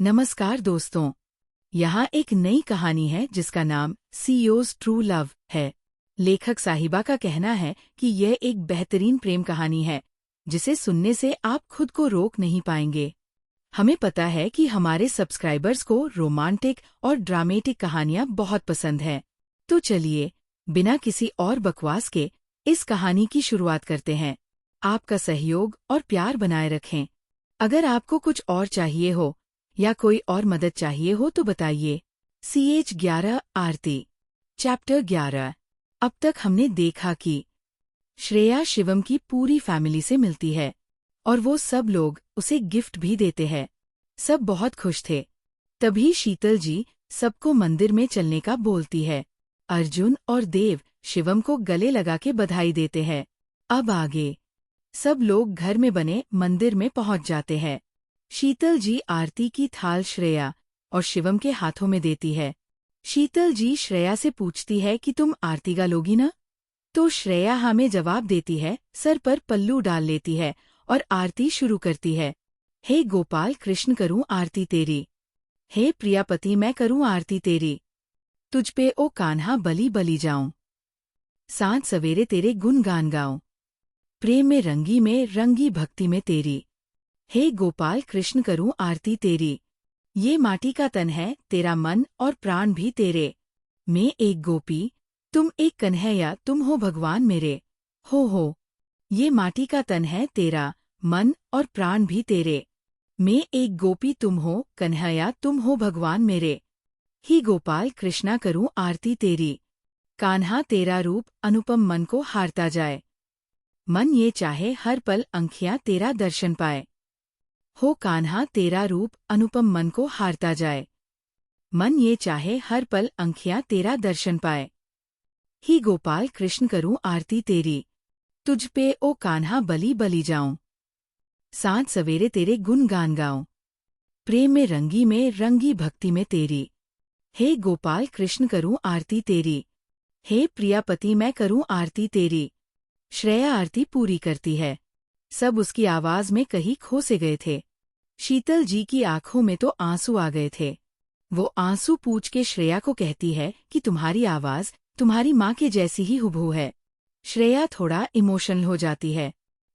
नमस्कार दोस्तों, यहाँ एक नई कहानी है जिसका नाम सीईओज़ ट्रू लव है। लेखक साहिबा का कहना है कि यह एक बेहतरीन प्रेम कहानी है जिसे सुनने से आप खुद को रोक नहीं पाएंगे। हमें पता है कि हमारे सब्सक्राइबर्स को रोमांटिक और ड्रामेटिक कहानियाँ बहुत पसंद हैं। तो चलिए, बिना किसी और बकवास के इस कहानी की शुरुआत करते हैं। आपका सहयोग और प्यार बनाए रखें। अगर आपको कुछ और चाहिए हो या कोई और मदद चाहिए हो तो बताइए। CH11 आरती चैप्टर 11। अब तक हमने देखा कि श्रेया शिवम की पूरी फैमिली से मिलती है और वो सब लोग उसे गिफ्ट भी देते हैं। सब बहुत खुश थे। तभी शीतल जी सबको मंदिर में चलने का बोलती है। अर्जुन और देव शिवम को गले लगा के बधाई देते हैं। अब आगे सब लोग घर में बने मंदिर में पहुंच जाते हैं। शीतल जी आरती की थाल श्रेया और शिवम के हाथों में देती है। शीतल जी श्रेया से पूछती है कि तुम आरती गा लोगी ना? तो श्रेया हाँ में जवाब देती है, सर पर पल्लू डाल लेती है और आरती शुरू करती है। हे गोपाल कृष्ण करूं आरती तेरी, हे प्रियापति मैं करूं आरती तेरी, तुझ पे ओ कान्हा बली बली जाऊं, सांझ सवेरे तेरे गुण गान गाऊं, प्रेम में रंगी भक्ति में तेरी, हे गोपाल कृष्ण करूं आरती तेरी। ये माटी का तन है, तेरा मन और प्राण भी तेरे। मैं एक गोपी, तुम एक कन्हैया, तुम हो भगवान मेरे। हो, ये माटी का तन है, तेरा मन और प्राण भी तेरे। मैं एक गोपी, तुम हो कन्हैया, तुम हो भगवान मेरे। ही गोपाल कृष्णा करूं आरती तेरी। कान्हा तेरा रूप अनुपम मन को हारता जाए। मन ये चाहे हर पल आँखियां तेरा दर्शन पाए। हो कान्हा तेरा रूप अनुपम मन को हारता जाए। मन ये चाहे हर पल आँखियां तेरा दर्शन पाए। ही गोपाल कृष्ण करूं आरती तेरी, तुझ पे ओ कान्हा बली बली जाऊं, सांझ सवेरे तेरे गुण गान गाऊं, प्रेम में रंगी भक्ति में तेरी। हे गोपाल कृष्ण करूं आरती तेरी, हे प्रियापति मैं करूं आरती तेरी। श्रेया आरती पूरी करती है। सब उसकी आवाज में कहीं खो से गए थे। शीतल जी की आंखों में तो आंसू आ गए थे। वो आंसू पूछ के श्रेया को कहती है कि तुम्हारी आवाज तुम्हारी माँ के जैसी ही हुबहू है। श्रेया थोड़ा इमोशनल हो जाती है।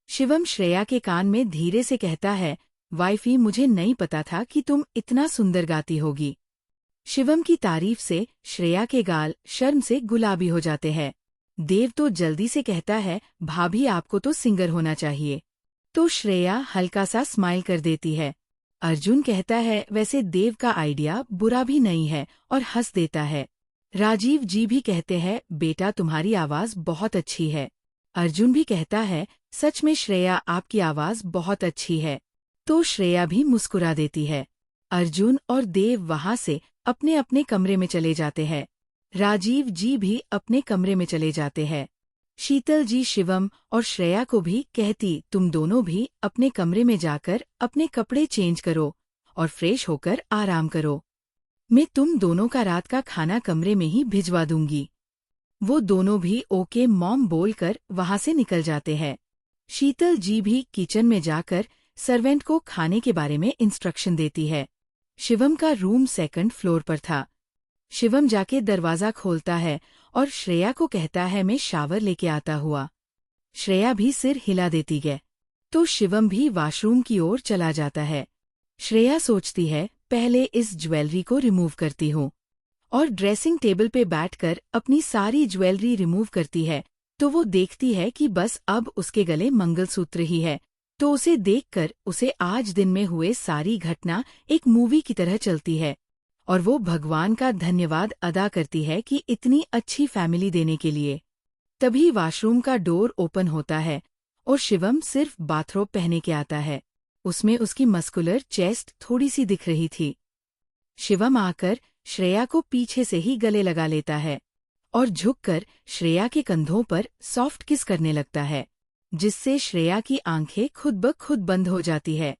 शिवम श्रेया के कान में धीरे से कहता है, वाइफी मुझे नहीं पता था कि तुम इतना सुंदर गाती होगी। शिवम की तारीफ से श्रेया के गाल शर्म से गुलाबी हो जाते हैं। देव तो जल्दी से कहता है, भाभी आपको तो सिंगर होना चाहिए। तो श्रेया हल्का सा स्माइल कर देती है। अर्जुन कहता है, वैसे देव का आइडिया बुरा भी नहीं है, और हंस देता है। राजीव जी भी कहते हैं, बेटा तुम्हारी आवाज बहुत अच्छी है। अर्जुन भी कहता है, सच में श्रेया आपकी आवाज बहुत अच्छी है। तो श्रेया भी मुस्कुरा देती है। अर्जुन और देव वहां से अपने अपने कमरे में चले जाते हैं। राजीव जी भी अपने कमरे में चले जाते हैं। शीतल जी शिवम और श्रेया को भी कहती, तुम दोनों भी अपने कमरे में जाकर अपने कपड़े चेंज करो और फ्रेश होकर आराम करो। मैं तुम दोनों का रात का खाना कमरे में ही भिजवा दूंगी। वो दोनों भी ओके मॉम बोलकर वहां से निकल जाते हैं। शीतल जी भी किचन में जाकर सर्वेंट को खाने के बारे में इंस्ट्रक्शन देती है। शिवम का रूम 2nd फ्लोर पर था। शिवम जाके दरवाजा खोलता है और श्रेया को कहता है, मैं शावर लेके आता हुआ। श्रेया भी सिर हिला देती है। तो शिवम भी वॉशरूम की ओर चला जाता है। श्रेया सोचती है, पहले इस ज्वेलरी को रिमूव करती हूँ, और ड्रेसिंग टेबल पे बैठकर अपनी सारी ज्वेलरी रिमूव करती है। तो वो देखती है कि बस अब उसके गले मंगलसूत्र ही है। तो उसे देखकर उसे आज दिन में हुए सारी घटना एक मूवी की तरह चलती है, और वो भगवान का धन्यवाद अदा करती है कि इतनी अच्छी फैमिली देने के लिए। तभी वॉशरूम का डोर ओपन होता है और शिवम सिर्फ बाथरोब पहने के आता है। उसमें उसकी मस्कुलर चेस्ट थोड़ी सी दिख रही थी। शिवम आकर श्रेया को पीछे से ही गले लगा लेता है और झुककर श्रेया के कंधों पर सॉफ्ट किस करने लगता है, जिससे श्रेया की आंखें खुद ब खुद बंद हो जाती है।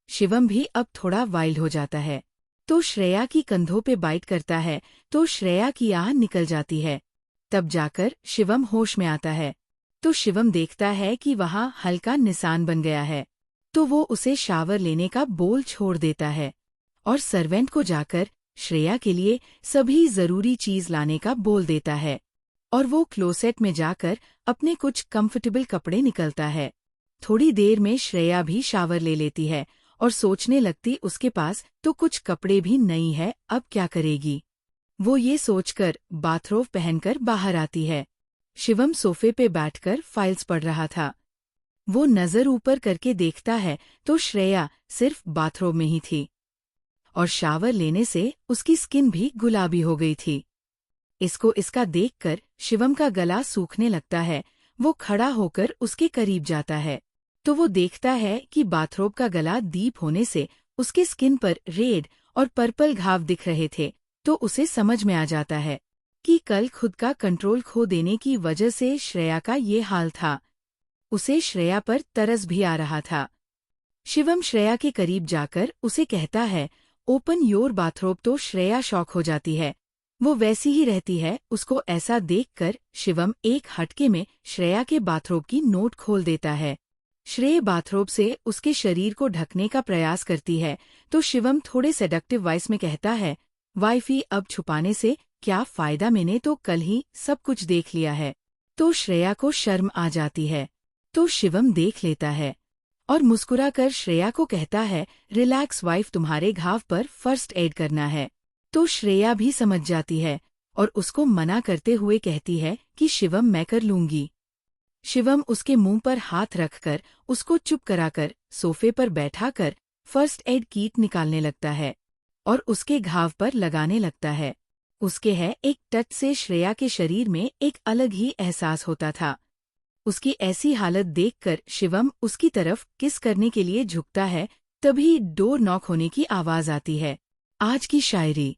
शिवम भी अब थोड़ा वाइल्ड हो जाता है। तो श्रेया की कंधों पे बाइट करता है तो श्रेया की आह निकल जाती है। तब जाकर शिवम होश में आता है। तो शिवम देखता है कि वहां हल्का निशान बन गया है। तो वो उसे शावर लेने का बोल छोड़ देता है और सर्वेंट को जाकर श्रेया के लिए सभी जरूरी चीज लाने का बोल देता है और वो क्लोसेट में जाकर अपने कुछ कंफर्टेबल कपड़े निकलता है। थोड़ी देर में श्रेया भी शावर ले लेती है और सोचने लगती उसके पास तो कुछ कपड़े भी नहीं है, अब क्या करेगी। वो ये सोचकर बाथरोब पहनकर बाहर आती है। शिवम सोफे पे बैठकर फाइल्स पढ़ रहा था। वो नजर ऊपर करके देखता है तो श्रेया सिर्फ बाथरोब में ही थी और शावर लेने से उसकी स्किन भी गुलाबी हो गई थी। इसका देखकर शिवम का गला सूखने लगता है। वो खड़ा होकर उसके करीब जाता है तो वो देखता है कि बाथरोब का गला डीप होने से उसके स्किन पर रेड और पर्पल घाव दिख रहे थे। तो उसे समझ में आ जाता है कि कल खुद का कंट्रोल खो देने की वजह से श्रेया का ये हाल था। उसे श्रेया पर तरस भी आ रहा था। शिवम श्रेया के करीब जाकर उसे कहता है, ओपन योर बाथरोब। तो श्रेया शॉक हो जाती है। वो वैसी ही रहती है। उसको ऐसा देखकर शिवम एक हटके में श्रेया के बाथरोब की नोट खोल देता है। श्रेया बाथरोब से उसके शरीर को ढकने का प्रयास करती है तो शिवम थोड़े सेडक्टिव वॉइस में कहता है, वाइफी अब छुपाने से क्या फायदा, मैंने तो कल ही सब कुछ देख लिया है। तो श्रेया को शर्म आ जाती है तो शिवम देख लेता है और मुस्कुराकर श्रेया को कहता है, रिलैक्स वाइफ, तुम्हारे घाव पर फर्स्ट एड करना है। तो श्रेया भी समझ जाती है और उसको मना करते हुए कहती है कि शिवम मैं कर लूंगी। शिवम उसके मुंह पर हाथ रखकर उसको चुप कराकर सोफे पर बैठाकर फर्स्ट एड किट निकालने लगता है और उसके घाव पर लगाने लगता है। उसके एक टच से श्रेया के शरीर में एक अलग ही एहसास होता था। उसकी ऐसी हालत देखकर शिवम उसकी तरफ किस करने के लिए झुकता है, तभी डोर नॉक होने की आवाज आती है। आज की शायरी,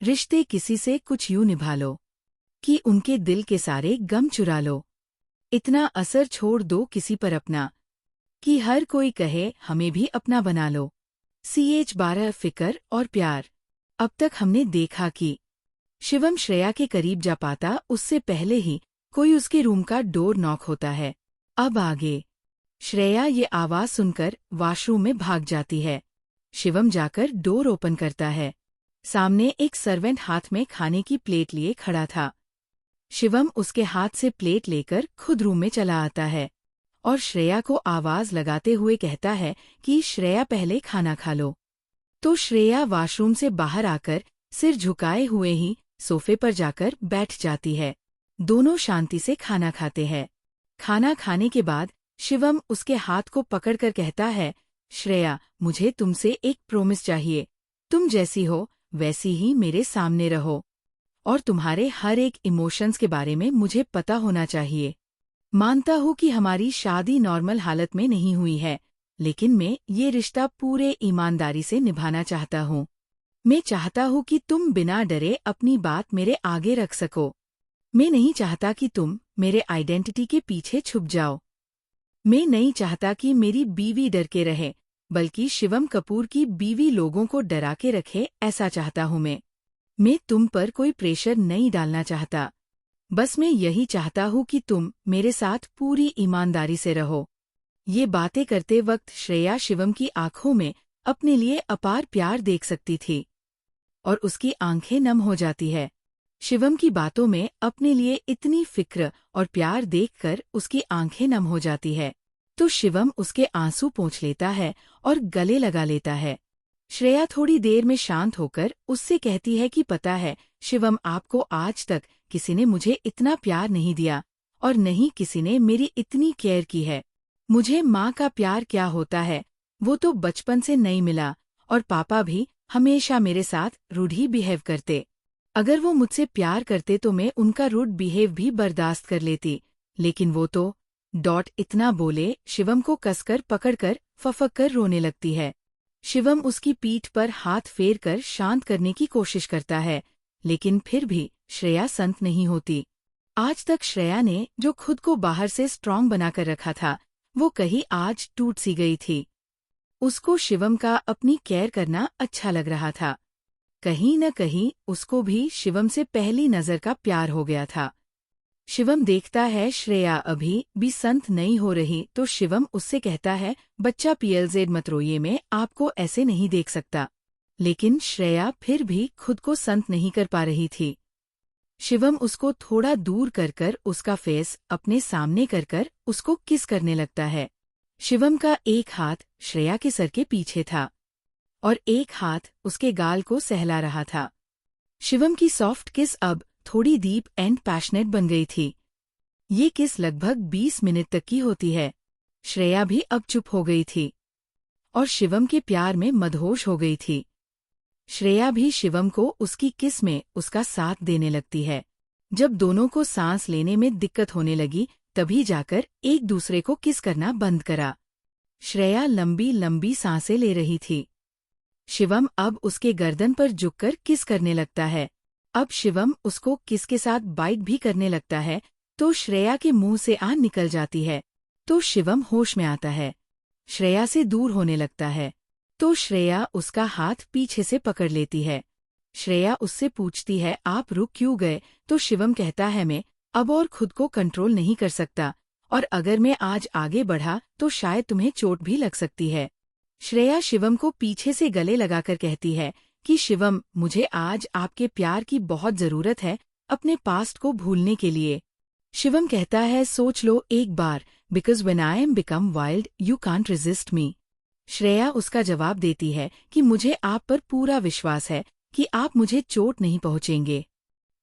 रिश्ते किसी से कुछ यूं निभा लो कि उनके दिल के सारे गम चुरा लो। इतना असर छोड़ दो किसी पर अपना कि हर कोई कहे हमें भी अपना बना लो। CH12 फिकर और प्यार अब तक हमने देखा कि शिवम श्रेया के करीब जा पाता उससे पहले ही कोई उसके रूम का डोर नॉक होता है। अब आगे श्रेया ये आवाज सुनकर वॉशरूम में भाग जाती है। शिवम जाकर डोर ओपन करता है। सामने एक सर्वेंट हाथ में खाने की प्लेट लिए खड़ा था। शिवम उसके हाथ से प्लेट लेकर खुद रूम में चला आता है और श्रेया को आवाज लगाते हुए कहता है कि श्रेया पहले खाना खा लो। तो श्रेया वॉशरूम से बाहर आकर सिर झुकाए हुए ही सोफे पर जाकर बैठ जाती है। दोनों शांति से खाना खाते हैं। खाना खाने के बाद शिवम उसके हाथ को पकड़कर कहता है, श्रेया मुझे तुमसे एक प्रॉमिस चाहिए। तुम जैसी हो वैसी ही मेरे सामने रहो और तुम्हारे हर एक इमोशंस के बारे में मुझे पता होना चाहिए। मानता हूँ कि हमारी शादी नॉर्मल हालत में नहीं हुई है, लेकिन मैं ये रिश्ता पूरे ईमानदारी से निभाना चाहता हूँ। मैं चाहता हूँ कि तुम बिना डरे अपनी बात मेरे आगे रख सको। मैं नहीं चाहता कि तुम मेरे आइडेंटिटी के पीछे छुप जाओ। मैं नहीं चाहता कि मेरी बीवी डर के रहे, बल्कि शिवम कपूर की बीवी लोगों को डरा के रखे, ऐसा चाहता हूँ मैं तुम पर कोई प्रेशर नहीं डालना चाहता। बस मैं यही चाहता हूँ कि तुम मेरे साथ पूरी ईमानदारी से रहो। ये बातें करते वक्त श्रेया शिवम की आंखों में अपने लिए अपार प्यार देख सकती थी और उसकी आंखें नम हो जाती है। शिवम की बातों में अपने लिए इतनी फिक्र और प्यार देखकर उसकी आंखें नम हो जाती है। तो शिवम उसके आंसू पोंछ लेता है और गले लगा लेता है। श्रेया थोड़ी देर में शांत होकर उससे कहती है कि पता है शिवम, आपको आज तक किसी ने मुझे इतना प्यार नहीं दिया और नहीं किसी ने मेरी इतनी केयर की है। मुझे माँ का प्यार क्या होता है वो तो बचपन से नहीं मिला और पापा भी हमेशा मेरे साथ रूड ही बिहेव करते। अगर वो मुझसे प्यार करते तो मैं उनका रूड बिहेव भी बर्दाश्त कर लेती, लेकिन वो तो इतना बोले शिवम को कसकर पकड़कर फफक कर रोने लगती है। शिवम उसकी पीठ पर हाथ फेर कर शांत करने की कोशिश करता है, लेकिन फिर भी श्रेया संत नहीं होती। आज तक श्रेया ने जो खुद को बाहर से स्ट्रांग बनाकर रखा था वो कहीं आज टूट सी गई थी। उसको शिवम का अपनी केयर करना अच्छा लग रहा था। कहीं न कहीं उसको भी शिवम से पहली नजर का प्यार हो गया था। शिवम देखता है श्रेया अभी भी संत नहीं हो रही तो शिवम उससे कहता है, बच्चा PLZ मत रोइए, मैं आपको ऐसे नहीं देख सकता। लेकिन श्रेया फिर भी खुद को संत नहीं कर पा रही थी। शिवम उसको थोड़ा दूर कर उसका फेस अपने सामने कर उसको किस करने लगता है। शिवम का एक हाथ श्रेया के सर के पीछे था और एक हाथ उसके गाल को सहला रहा था। शिवम की सॉफ्ट किस अब थोड़ी डीप एंड पैशनेट बन गई थी। ये किस लगभग 20 मिनट तक की होती है। श्रेया भी अब चुप हो गई थी और शिवम के प्यार में मदहोश हो गई थी। श्रेया भी शिवम को उसकी किस में उसका साथ देने लगती है। जब दोनों को सांस लेने में दिक्कत होने लगी तभी जाकर एक दूसरे को किस करना बंद करा। श्रेया लंबी लंबी सांसें ले रही थी। शिवम अब उसके गर्दन पर झुककर किस करने लगता है। अब शिवम उसको किस के साथ बाइट भी करने लगता है तो श्रेया के मुंह से आन निकल जाती है तो शिवम होश में आता है। श्रेया से दूर होने लगता है तो श्रेया उसका हाथ पीछे से पकड़ लेती है। श्रेया उससे पूछती है आप रुक क्यों गए तो शिवम कहता है मैं अब और खुद को कंट्रोल नहीं कर सकता और अगर मैं आज आगे बढ़ा तो शायद तुम्हें चोट भी लग सकती है। श्रेया शिवम को पीछे से गले लगाकर कहती है कि शिवम मुझे आज आपके प्यार की बहुत जरूरत है अपने पास्ट को भूलने के लिए। शिवम कहता है सोच लो एक बार because when I am become wild you can't resist me. Shreya उसका जवाब देती है कि मुझे आप पर पूरा विश्वास है कि आप मुझे चोट नहीं पहुंचेंगे।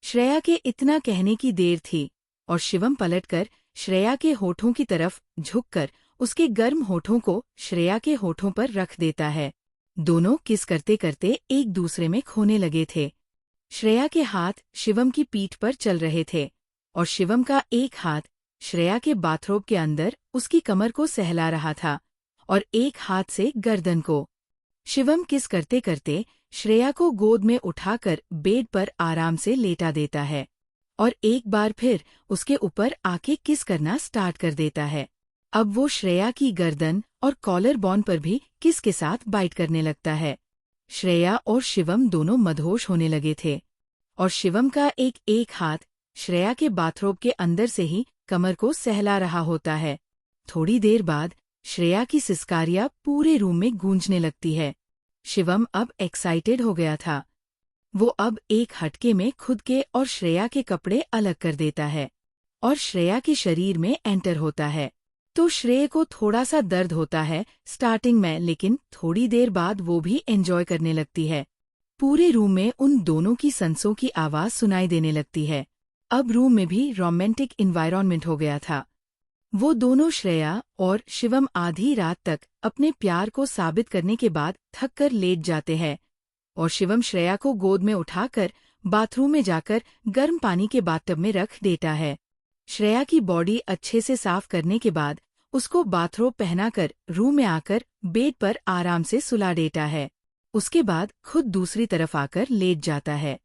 श्रेया के इतना कहने की देर थी और शिवम पलटकर श्रेया के होठों की तरफ झुककर उसके गर्म होठों को श्रेया के होठों पर रख देता है। दोनों किस करते करते एक दूसरे में खोने लगे थे। श्रेया के हाथ शिवम की पीठ पर चल रहे थे और शिवम का एक हाथ श्रेया के बाथरोब के अंदर उसकी कमर को सहला रहा था और एक हाथ से गर्दन को। शिवम किस करते करते श्रेया को गोद में उठाकर बेड पर आराम से लेटा देता है और एक बार फिर उसके ऊपर आके किस करना स्टार्ट कर देता है। अब वो श्रेया की गर्दन और कॉलर बोन पर भी किस के साथ बाइट करने लगता है। श्रेया और शिवम दोनों मदहोश होने लगे थे और शिवम का एक हाथ श्रेया के बाथरोब के अंदर से ही कमर को सहला रहा होता है। थोड़ी देर बाद श्रेया की सिसकारियां पूरे रूम में गूंजने लगती है। शिवम अब एक्साइटेड हो गया था। वो अब एक हटके में खुद के और श्रेया के कपड़े अलग कर देता है और श्रेया के शरीर में एंटर होता है तो श्रेया को थोड़ा सा दर्द होता है स्टार्टिंग में, लेकिन थोड़ी देर बाद वो भी एंजॉय करने लगती है। पूरे रूम में उन दोनों की सांसों की आवाज सुनाई देने लगती है। अब रूम में भी रोमांटिक एनवायरनमेंट हो गया था। वो दोनों श्रेया और शिवम आधी रात तक अपने प्यार को साबित करने के बाद थक कर लेट जाते हैं और शिवम श्रेया को गोद में उठाकर बाथरूम में जाकर गर्म पानी के बाथटब में रख देता है। श्रेया की बॉडी अच्छे से साफ करने के बाद उसको बाथरोब पहनाकर रूम में आकर बेड पर आराम से सुला देता है। उसके बाद खुद दूसरी तरफ आकर लेट जाता है।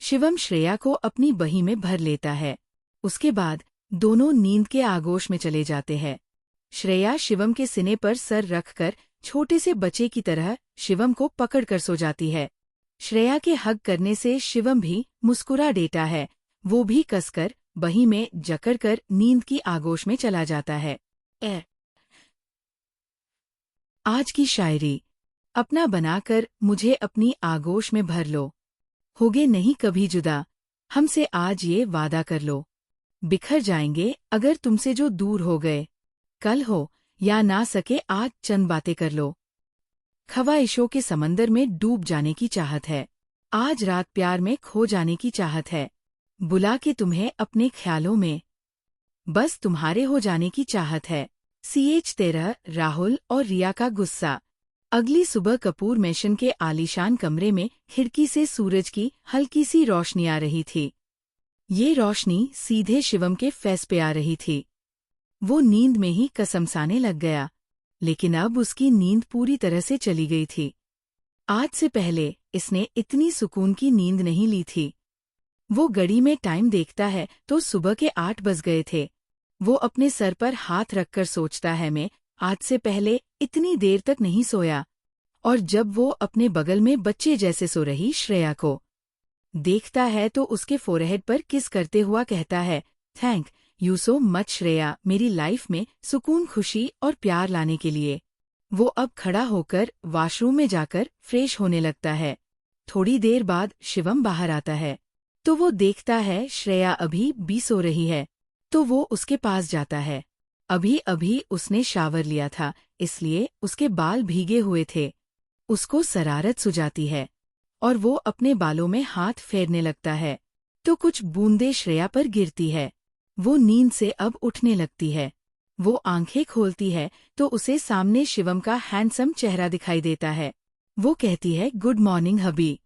शिवम श्रेया को अपनी बही में भर लेता है। उसके बाद दोनों नींद के आगोश में चले जाते हैं। श्रेया शिवम के सीने पर सर रखकर छोटे से बच्चे की तरह शिवम को पकड़कर सो जाती है। श्रेया के हग करने से शिवम भी मुस्कुरा देता है। वो भी कसकर बही में जकड़कर नींद की आगोश में चला जाता है। आज की शायरी। अपना बनाकर मुझे अपनी आगोश में भर लो, होगे नहीं कभी जुदा, हमसे आज ये वादा कर लो। बिखर जाएंगे अगर तुमसे जो दूर हो गए, कल हो या ना सके आज चंद बातें कर लो। ख्वाहिशों के समंदर में डूब जाने की चाहत है, आज रात प्यार में खो जाने की चाहत है। बुला के तुम्हें अपने ख्यालों में बस तुम्हारे हो जाने की चाहत है। CH13 राहुल और रिया का गुस्सा। अगली सुबह कपूर मैशन के आलीशान कमरे में खिड़की से सूरज की हल्की सी रोशनी आ रही थी। ये रोशनी सीधे शिवम के फेस पे आ रही थी। वो नींद में ही कसमसाने लग गया, लेकिन अब उसकी नींद पूरी तरह से चली गई थी। आज से पहले इसने इतनी सुकून की नींद नहीं ली थी। वो घड़ी में टाइम देखता है तो सुबह के 8 बज गए थे। वो अपने सर पर हाथ रखकर सोचता है मैं आज से पहले इतनी देर तक नहीं सोया। और जब वो अपने बगल में बच्चे जैसे सो रही श्रेया को देखता है तो उसके फोरहेड पर किस करते हुआ कहता है, thank you so much Shreya, मेरी लाइफ में सुकून, खुशी और प्यार लाने के लिए। वो अब खड़ा होकर वॉशरूम में जाकर फ्रेश होने लगता है। थोड़ी देर बाद शिवम बाहर आता है तो वो देखता है श्रेया अभी भी सो रही है। तो वो उसके पास जाता है। अभी अभी उसने शावर लिया था, इसलिए उसके बाल भीगे हुए थे। उसको शरारत सुझाती है और वो अपने बालों में हाथ फेरने लगता है तो कुछ बूंदें श्रेया पर गिरती है। वो नींद से अब उठने लगती है। वो आंखें खोलती है तो उसे सामने शिवम का हैंडसम चेहरा दिखाई देता है। वो कहती है, गुड मॉर्निंग हबी।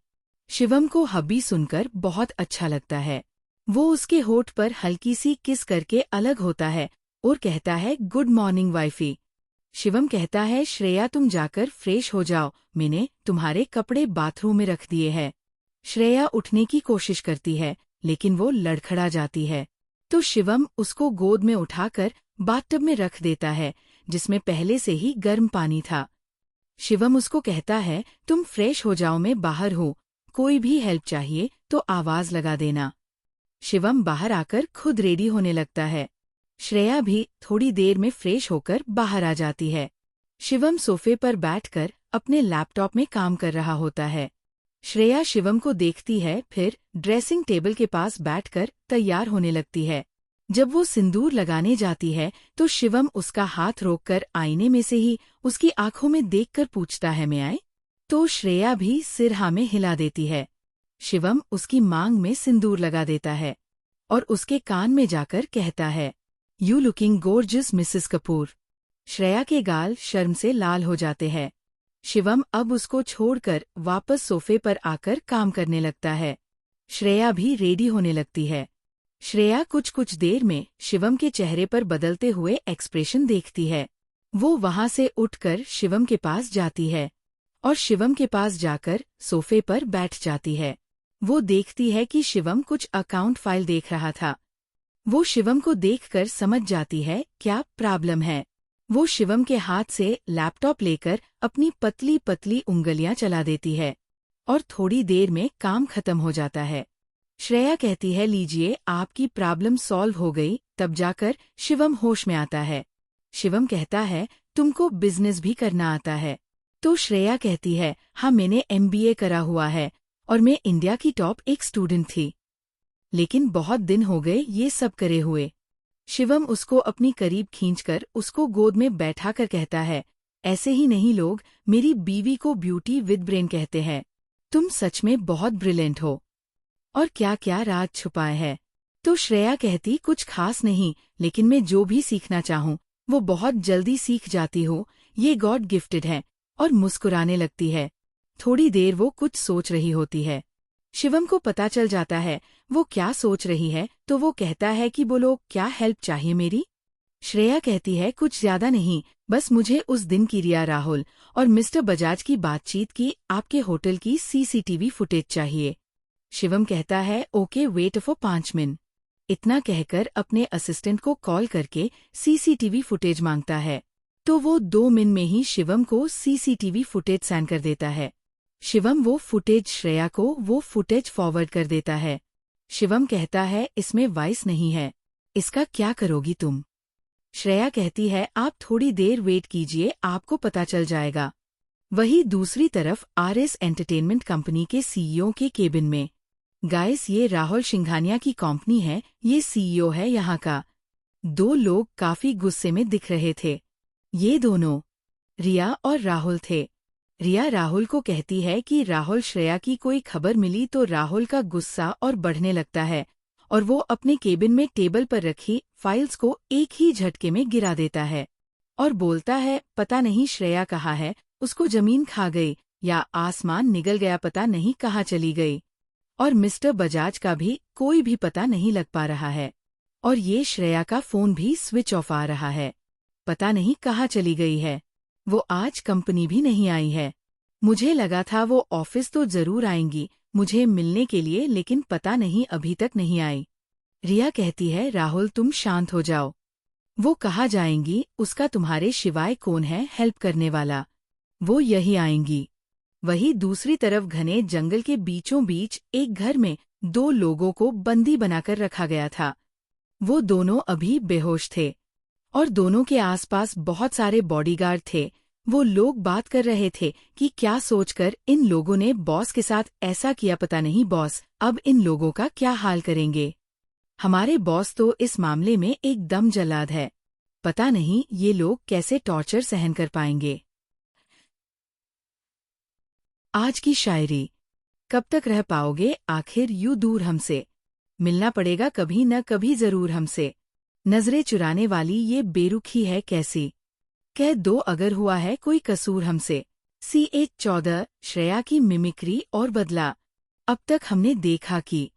शिवम को हबी सुनकर बहुत अच्छा लगता है। वो उसके होठ पर हल्की सी किस करके अलग होता है और कहता है, गुड मॉर्निंग वाइफी। शिवम कहता है, श्रेया तुम जाकर फ्रेश हो जाओ, मैंने तुम्हारे कपड़े बाथरूम में रख दिए हैं। श्रेया उठने की कोशिश करती है लेकिन वो लड़खड़ा जाती है। तो शिवम उसको गोद में उठाकर बाथटब में रख देता है जिसमें पहले से ही गर्म पानी था। शिवम उसको कहता है, तुम फ्रेश हो जाओ, मैं बाहर हूँ, कोई भी हेल्प चाहिए तो आवाज लगा देना। शिवम बाहर आकर खुद रेडी होने लगता है। श्रेया भी थोड़ी देर में फ्रेश होकर बाहर आ जाती है। शिवम सोफे पर बैठकर अपने लैपटॉप में काम कर रहा होता है। श्रेया शिवम को देखती है, फिर ड्रेसिंग टेबल के पास बैठकर तैयार होने लगती है। जब वो सिंदूर लगाने जाती है तो शिवम उसका हाथ रोककर आईने में से ही उसकी आंखों में देखकर पूछता है, मैं आए? तो श्रेया भी सिर हाँ में हिला देती है। शिवम उसकी मांग में सिंदूर लगा देता है और उसके कान में जाकर कहता है, you looking gorgeous Mrs Kapoor. Shreya के गाल शर्म से लाल हो जाते हैं। शिवम अब उसको छोड़कर वापस सोफे पर आकर काम करने लगता है। श्रेया भी रेडी होने लगती है। श्रेया कुछ देर में शिवम के चेहरे पर बदलते हुए एक्सप्रेशन देखती है। वो वहां से उठकर शिवम के पास जाती है और शिवम के पास जाकर सोफे पर बैठ जाती है। वो देखती है कि शिवम कुछ अकाउंट फाइल देख रहा था। वो शिवम को देखकर समझ जाती है क्या प्रॉब्लम है। वो शिवम के हाथ से लैपटॉप लेकर अपनी पतली पतली उंगलियां चला देती है और थोड़ी देर में काम खत्म हो जाता है। श्रेया कहती है, लीजिए आपकी प्रॉब्लम सॉल्व हो गई। तब जाकर शिवम होश में आता है। शिवम कहता है, तुमको बिजनेस भी करना आता है? तो श्रेया कहती है, हाँ मैंने MBA करा हुआ है और मैं इंडिया की टॉप एक स्टूडेंट थी, लेकिन बहुत दिन हो गए ये सब करे हुए। शिवम उसको अपनी करीब खींचकर उसको गोद में बैठाकर कहता है, ऐसे ही नहीं लोग मेरी बीवी को ब्यूटी विद ब्रेन कहते हैं। तुम सच में बहुत ब्रिलियंट हो। और क्या क्या राज छुपाए है? तो श्रेया कहती, कुछ खास नहीं, लेकिन मैं जो भी सीखना चाहूँ वो बहुत जल्दी सीख जाती हूँ, ये गॉड गिफ्टेड है। और मुस्कुराने लगती है। थोड़ी देर वो कुछ सोच रही होती है। शिवम को पता चल जाता है वो क्या सोच रही है, तो वो कहता है कि बोलो क्या हेल्प चाहिए मेरी? श्रेया कहती है, कुछ ज्यादा नहीं, बस मुझे उस दिन की रिया राहुल और मिस्टर बजाज की बातचीत की आपके होटल की CCTV फुटेज चाहिए। शिवम कहता है, ओके वेट फॉर 5 मिनट। इतना कहकर अपने असिस्टेंट को कॉल करके CCTV फुटेज मांगता है। तो वो 2 मिनट में ही शिवम को CCTV फुटेज सेंड कर देता है। शिवम वो फुटेज श्रेया को वो फुटेज फॉरवर्ड कर देता है। शिवम कहता है, इसमें वॉइस नहीं है, इसका क्या करोगी तुम? श्रेया कहती है, आप थोड़ी देर वेट कीजिए, आपको पता चल जाएगा। वही दूसरी तरफ RS एंटरटेनमेंट कंपनी के CEO के केबिन में। गाइस, ये राहुल सिंघानिया की कंपनी है, ये CEO है यहाँ का। 2 लोग काफी गुस्से में दिख रहे थे। ये दोनों रिया और राहुल थे। रिया राहुल को कहती है कि राहुल श्रेया की कोई खबर मिली तो राहुल का गुस्सा और बढ़ने लगता है और वो अपने केबिन में टेबल पर रखी फाइल्स को एक ही झटके में गिरा देता है और बोलता है, पता नहीं श्रेया कहाँ है, उसको जमीन खा गई या आसमान निगल गया, पता नहीं कहाँ चली गई। और मिस्टर बजाज का भी कोई भी पता नहीं लग पा रहा है और ये श्रेया का फोन भी स्विच ऑफ आ रहा है, पता नहीं कहाँ चली गई है। वो आज कंपनी भी नहीं आई है। मुझे लगा था वो ऑफिस तो जरूर आएंगी मुझे मिलने के लिए, लेकिन पता नहीं अभी तक नहीं आई। रिया कहती है, राहुल तुम शांत हो जाओ, वो कहाँ जाएंगी, उसका तुम्हारे सिवाय कौन है हेल्प करने वाला, वो यही आएंगी। वही दूसरी तरफ घने जंगल के बीचों बीच एक घर में 2 लोगों को बंदी बनाकर रखा गया था। वो दोनों अभी बेहोश थे और दोनों के आसपास बहुत सारे बॉडीगार्ड थे। वो लोग बात कर रहे थे कि क्या सोचकर इन लोगों ने बॉस के साथ ऐसा किया, पता नहीं बॉस अब इन लोगों का क्या हाल करेंगे। हमारे बॉस तो इस मामले में एकदम जल्लाद है, पता नहीं ये लोग कैसे टॉर्चर सहन कर पाएंगे। आज की शायरी। कब तक रह पाओगे आखिर यूं दूर हमसे, मिलना पड़ेगा कभी न कभी जरूर हमसे। नजरें चुराने वाली ये बेरुखी है कैसी, कह दो अगर हुआ है कोई कसूर हमसे। CH14 श्रेया की मिमिक्री और बदला अब तक हमने देखा कि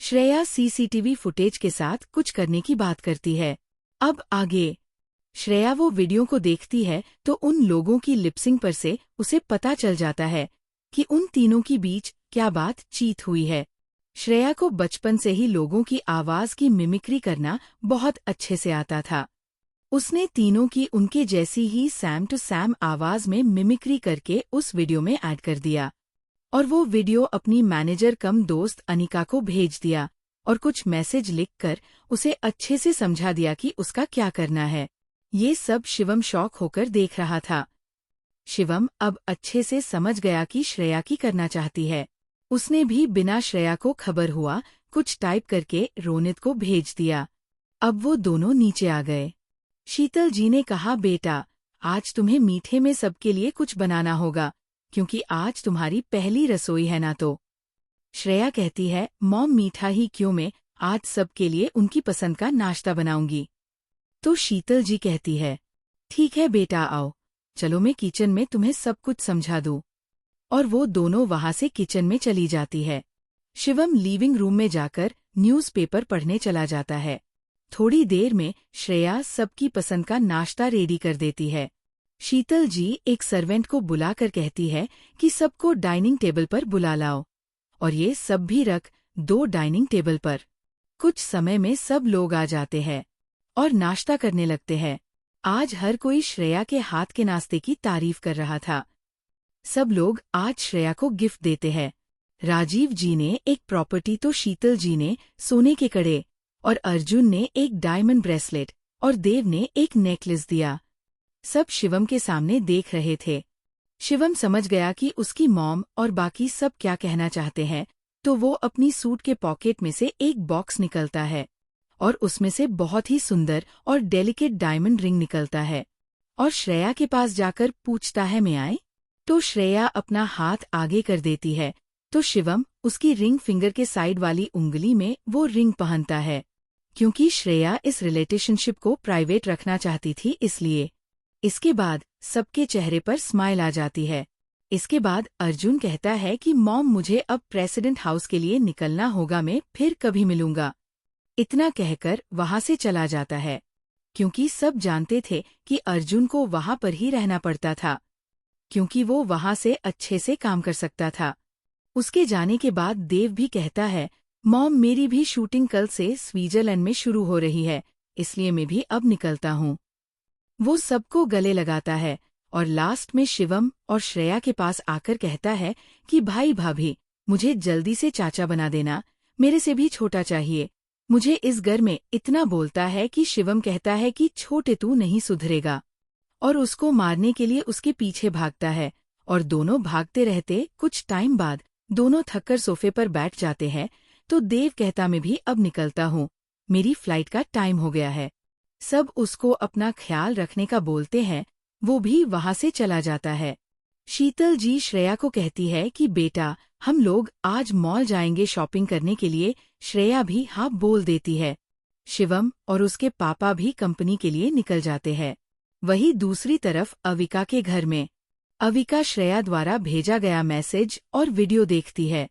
श्रेया CCTV फुटेज के साथ कुछ करने की बात करती है। अब आगे श्रेया वो वीडियो को देखती है तो उन लोगों की लिपसिंग पर से उसे पता चल जाता है कि उन तीनों के बीच क्या बातचीत हुई है। श्रेया को बचपन से ही लोगों की आवाज की मिमिक्री करना बहुत अच्छे से आता था। उसने तीनों की उनके जैसी ही सैम टू सैम आवाज में मिमिक्री करके उस वीडियो में ऐड कर दिया और वो वीडियो अपनी मैनेजर कम दोस्त अनिका को भेज दिया और कुछ मैसेज लिखकर उसे अच्छे से समझा दिया कि उसका क्या करना है। ये सब शिवम शॉक होकर देख रहा था। शिवम अब अच्छे से समझ गया कि श्रेया की करना चाहती है। उसने भी बिना श्रेया को खबर हुआ कुछ टाइप करके रोनित को भेज दिया। अब वो दोनों नीचे आ गए। शीतल जी ने कहा, बेटा आज तुम्हें मीठे में सबके लिए कुछ बनाना होगा क्योंकि आज तुम्हारी पहली रसोई है ना। तो श्रेया कहती है, मॉम मीठा ही क्यों, मैं आज सबके लिए उनकी पसंद का नाश्ता बनाऊंगी। तो शीतल जी कहती है, ठीक है बेटा आओ, चलो मैं किचन में तुम्हें सब कुछ समझा दूं। और वो दोनों वहां से किचन में चली जाती है। शिवम लिविंग रूम में जाकर न्यूज़पेपर पढ़ने चला जाता है। थोड़ी देर में श्रेया सबकी पसंद का नाश्ता रेडी कर देती है। शीतल जी एक सर्वेंट को बुलाकर कहती है कि सबको डाइनिंग टेबल पर बुला लाओ और ये सब भी रख दो डाइनिंग टेबल पर। कुछ समय में सब लोग आ जाते हैं और नाश्ता करने लगते हैं। आज हर कोई श्रेया के हाथ के नाश्ते की तारीफ कर रहा था। सब लोग आज श्रेया को गिफ्ट देते हैं। राजीव जी ने एक प्रॉपर्टी तो शीतल जी ने सोने के कड़े और अर्जुन ने एक डायमंड ब्रेसलेट और देव ने एक नेकलेस दिया। सब शिवम के सामने देख रहे थे। शिवम समझ गया कि उसकी मॉम और बाकी सब क्या कहना चाहते हैं, तो वो अपनी सूट के पॉकेट में से एक बॉक्स निकलता है और उसमें से बहुत ही सुंदर और डेलिकेट डायमंड रिंग निकलता है और श्रेया के पास जाकर पूछता है, मैं आए? तो श्रेया अपना हाथ आगे कर देती है तो शिवम उसकी रिंग फिंगर के साइड वाली उंगली में वो रिंग पहनता है क्योंकि श्रेया इस रिलेशनशिप को प्राइवेट रखना चाहती थी इसलिए। इसके बाद सबके चेहरे पर स्माइल आ जाती है। इसके बाद अर्जुन कहता है कि मॉम मुझे अब प्रेसिडेंट हाउस के लिए निकलना होगा, मैं फिर कभी मिलूंगा। इतना कहकर वहां से चला जाता है क्योंकि सब जानते थे कि अर्जुन को वहां पर ही रहना पड़ता था क्योंकि वो वहां से अच्छे से काम कर सकता था। उसके जाने के बाद देव भी कहता है, मॉम मेरी भी शूटिंग कल से स्विट्जरलैंड में शुरू हो रही है, इसलिए मैं भी अब निकलता हूँ। वो सबको गले लगाता है और लास्ट में शिवम और श्रेया के पास आकर कहता है कि भाई भाभी मुझे जल्दी से चाचा बना देना, मेरे से भी छोटा चाहिए मुझे इस घर में। इतना बोलता है कि शिवम कहता है कि छोटे तू नहीं सुधरेगा और उसको मारने के लिए उसके पीछे भागता है और दोनों भागते रहते। कुछ टाइम बाद दोनों थककर सोफे पर बैठ जाते हैं तो देव कहता, मैं भी अब निकलता हूँ, मेरी फ्लाइट का टाइम हो गया है। सब उसको अपना ख्याल रखने का बोलते हैं, वो भी वहां से चला जाता है। शीतल जी श्रेया को कहती है कि बेटा हम लोग आज मॉल जाएंगे शॉपिंग करने के लिए। श्रेया भी हाँ बोल देती है। शिवम और उसके पापा भी कंपनी के लिए निकल जाते हैं। वहीं दूसरी तरफ अविका के घर में अविका श्रेया द्वारा भेजा गया मैसेज और वीडियो देखती है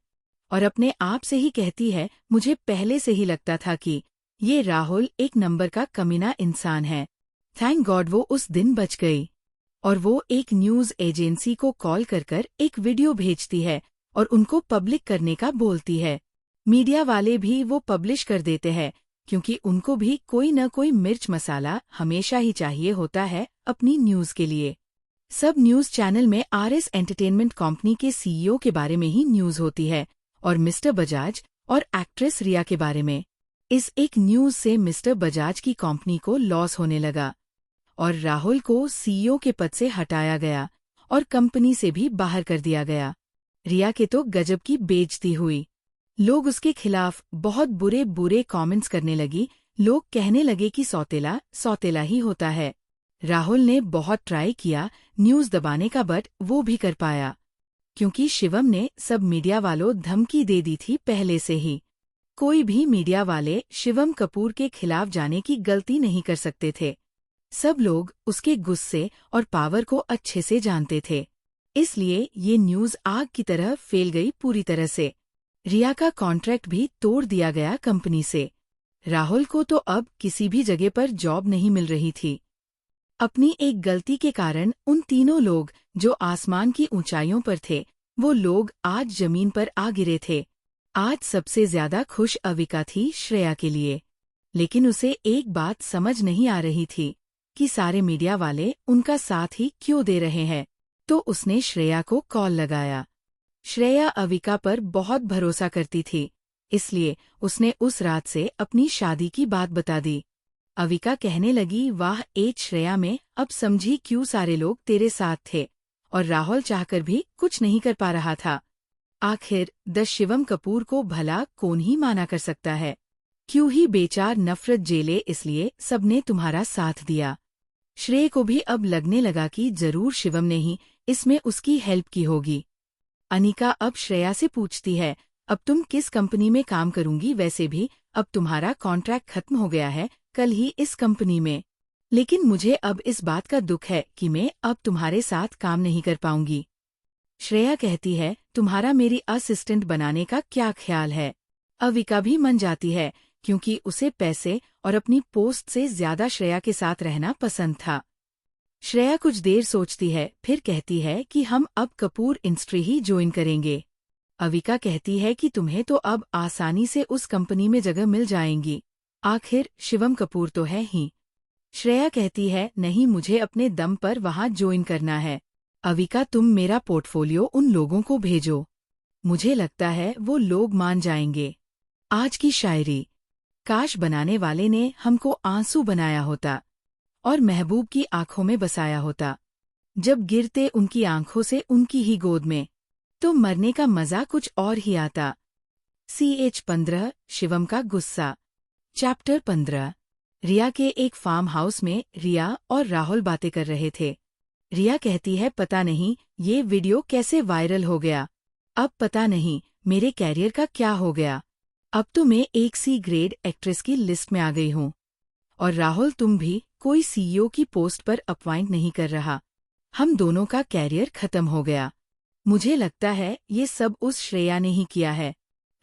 और अपने आप से ही कहती है, मुझे पहले से ही लगता था कि ये राहुल एक नंबर का कमीना इंसान है। थैंक गॉड वो उस दिन बच गई। और वो एक न्यूज़ एजेंसी को कॉल कर एक वीडियो भेजती है और उनको पब्लिक करने का बोलती है। मीडिया वाले भी वो पब्लिश कर देते हैं क्योंकि उनको भी कोई न कोई मिर्च मसाला हमेशा ही चाहिए होता है अपनी न्यूज़ के लिए। सब न्यूज़ चैनल में RS एंटरटेनमेंट कंपनी के CEO के बारे में ही न्यूज़ होती है और मिस्टर बजाज और एक्ट्रेस रिया के बारे में। इस एक न्यूज़ से मिस्टर बजाज की कंपनी को लॉस होने लगा और राहुल को सीईओ के पद से हटाया गया और कंपनी से भी बाहर कर दिया गया। रिया के तो गजब की बेइज्जती हुई। लोग उसके खिलाफ बहुत बुरे बुरे कमेंट्स करने लगी। लोग कहने लगे कि सौतेला सौतेला ही होता है। राहुल ने बहुत ट्राई किया न्यूज़ दबाने का, बट वो भी कर पाया, क्योंकि शिवम ने सब मीडिया वालों धमकी दे दी थी पहले से ही। कोई भी मीडिया वाले शिवम कपूर के खिलाफ जाने की गलती नहीं कर सकते थे। सब लोग उसके गुस्से और पावर को अच्छे से जानते थे, इसलिए ये न्यूज़ आग की तरह फैल गई पूरी तरह से। रिया का कॉन्ट्रैक्ट भी तोड़ दिया गया कंपनी से। राहुल को तो अब किसी भी जगह पर जॉब नहीं मिल रही थी। अपनी एक गलती के कारण उन तीनों लोग जो आसमान की ऊंचाइयों पर थे, वो लोग आज जमीन पर आ गिरे थे। आज सबसे ज्यादा खुश अविका थी श्रेया के लिए, लेकिन उसे एक बात समझ नहीं आ रही थी कि सारे मीडिया वाले उनका साथ ही क्यों दे रहे हैं। तो उसने श्रेया को कॉल लगाया। श्रेया अविका पर बहुत भरोसा करती थी, इसलिए उसने उस रात से अपनी शादी की बात बता दी। अविका कहने लगी, वाह एज श्रेया में अब समझी क्यों सारे लोग तेरे साथ थे और राहुल चाहकर भी कुछ नहीं कर पा रहा था। आखिर द शिवम कपूर को भला कौन ही माना कर सकता है। क्यों ही बेचार नफरत जेले, इसलिए सबने तुम्हारा साथ दिया। श्रेय को भी अब लगने लगा कि जरूर शिवम ने ही इसमें उसकी हेल्प की होगी। अनिका अब श्रेया से पूछती है, अब तुम किस कंपनी में काम करूंगी? वैसे भी अब तुम्हारा कॉन्ट्रैक्ट खत्म हो गया है कल ही इस कंपनी में, लेकिन मुझे अब इस बात का दुख है कि मैं अब तुम्हारे साथ काम नहीं कर पाऊंगी। श्रेया कहती है, तुम्हारा मेरी असिस्टेंट बनाने का क्या ख्याल है? अविका भी मन जाती है, क्योंकि उसे पैसे और अपनी पोस्ट से ज्यादा श्रेया के साथ रहना पसंद था। श्रेया कुछ देर सोचती है, फिर कहती है कि हम अब कपूर इंडस्ट्री ही ज्वाइन करेंगे। अविका कहती है कि तुम्हें तो अब आसानी से उस कंपनी में जगह मिल जाएंगी, आखिर शिवम कपूर तो है ही। श्रेया कहती है, नहीं, मुझे अपने दम पर वहां ज्वाइन करना है। अविका, तुम मेरा पोर्टफोलियो उन लोगों को भेजो, मुझे लगता है वो लोग मान जाएंगे। आज की शायरी, काश बनाने वाले ने हमको आंसू बनाया होता और महबूब की आंखों में बसाया होता। जब गिरते उनकी आंखों से उनकी ही गोद में, तो मरने का मजा कुछ और ही आता। CH 15 शिवम का गुस्सा। चैप्टर 15। रिया के एक फार्म हाउस में रिया और राहुल बातें कर रहे थे। रिया कहती है, पता नहीं ये वीडियो कैसे वायरल हो गया। अब पता नहीं मेरे कैरियर का क्या हो गया। अब तो मैं एक C ग्रेड एक्ट्रेस की लिस्ट में आ गई हूँ। और राहुल, तुम भी कोई CEO की पोस्ट पर अपॉइंट नहीं कर रहा। हम दोनों का कैरियर खत्म हो गया। मुझे लगता है ये सब उस श्रेया ने ही किया है।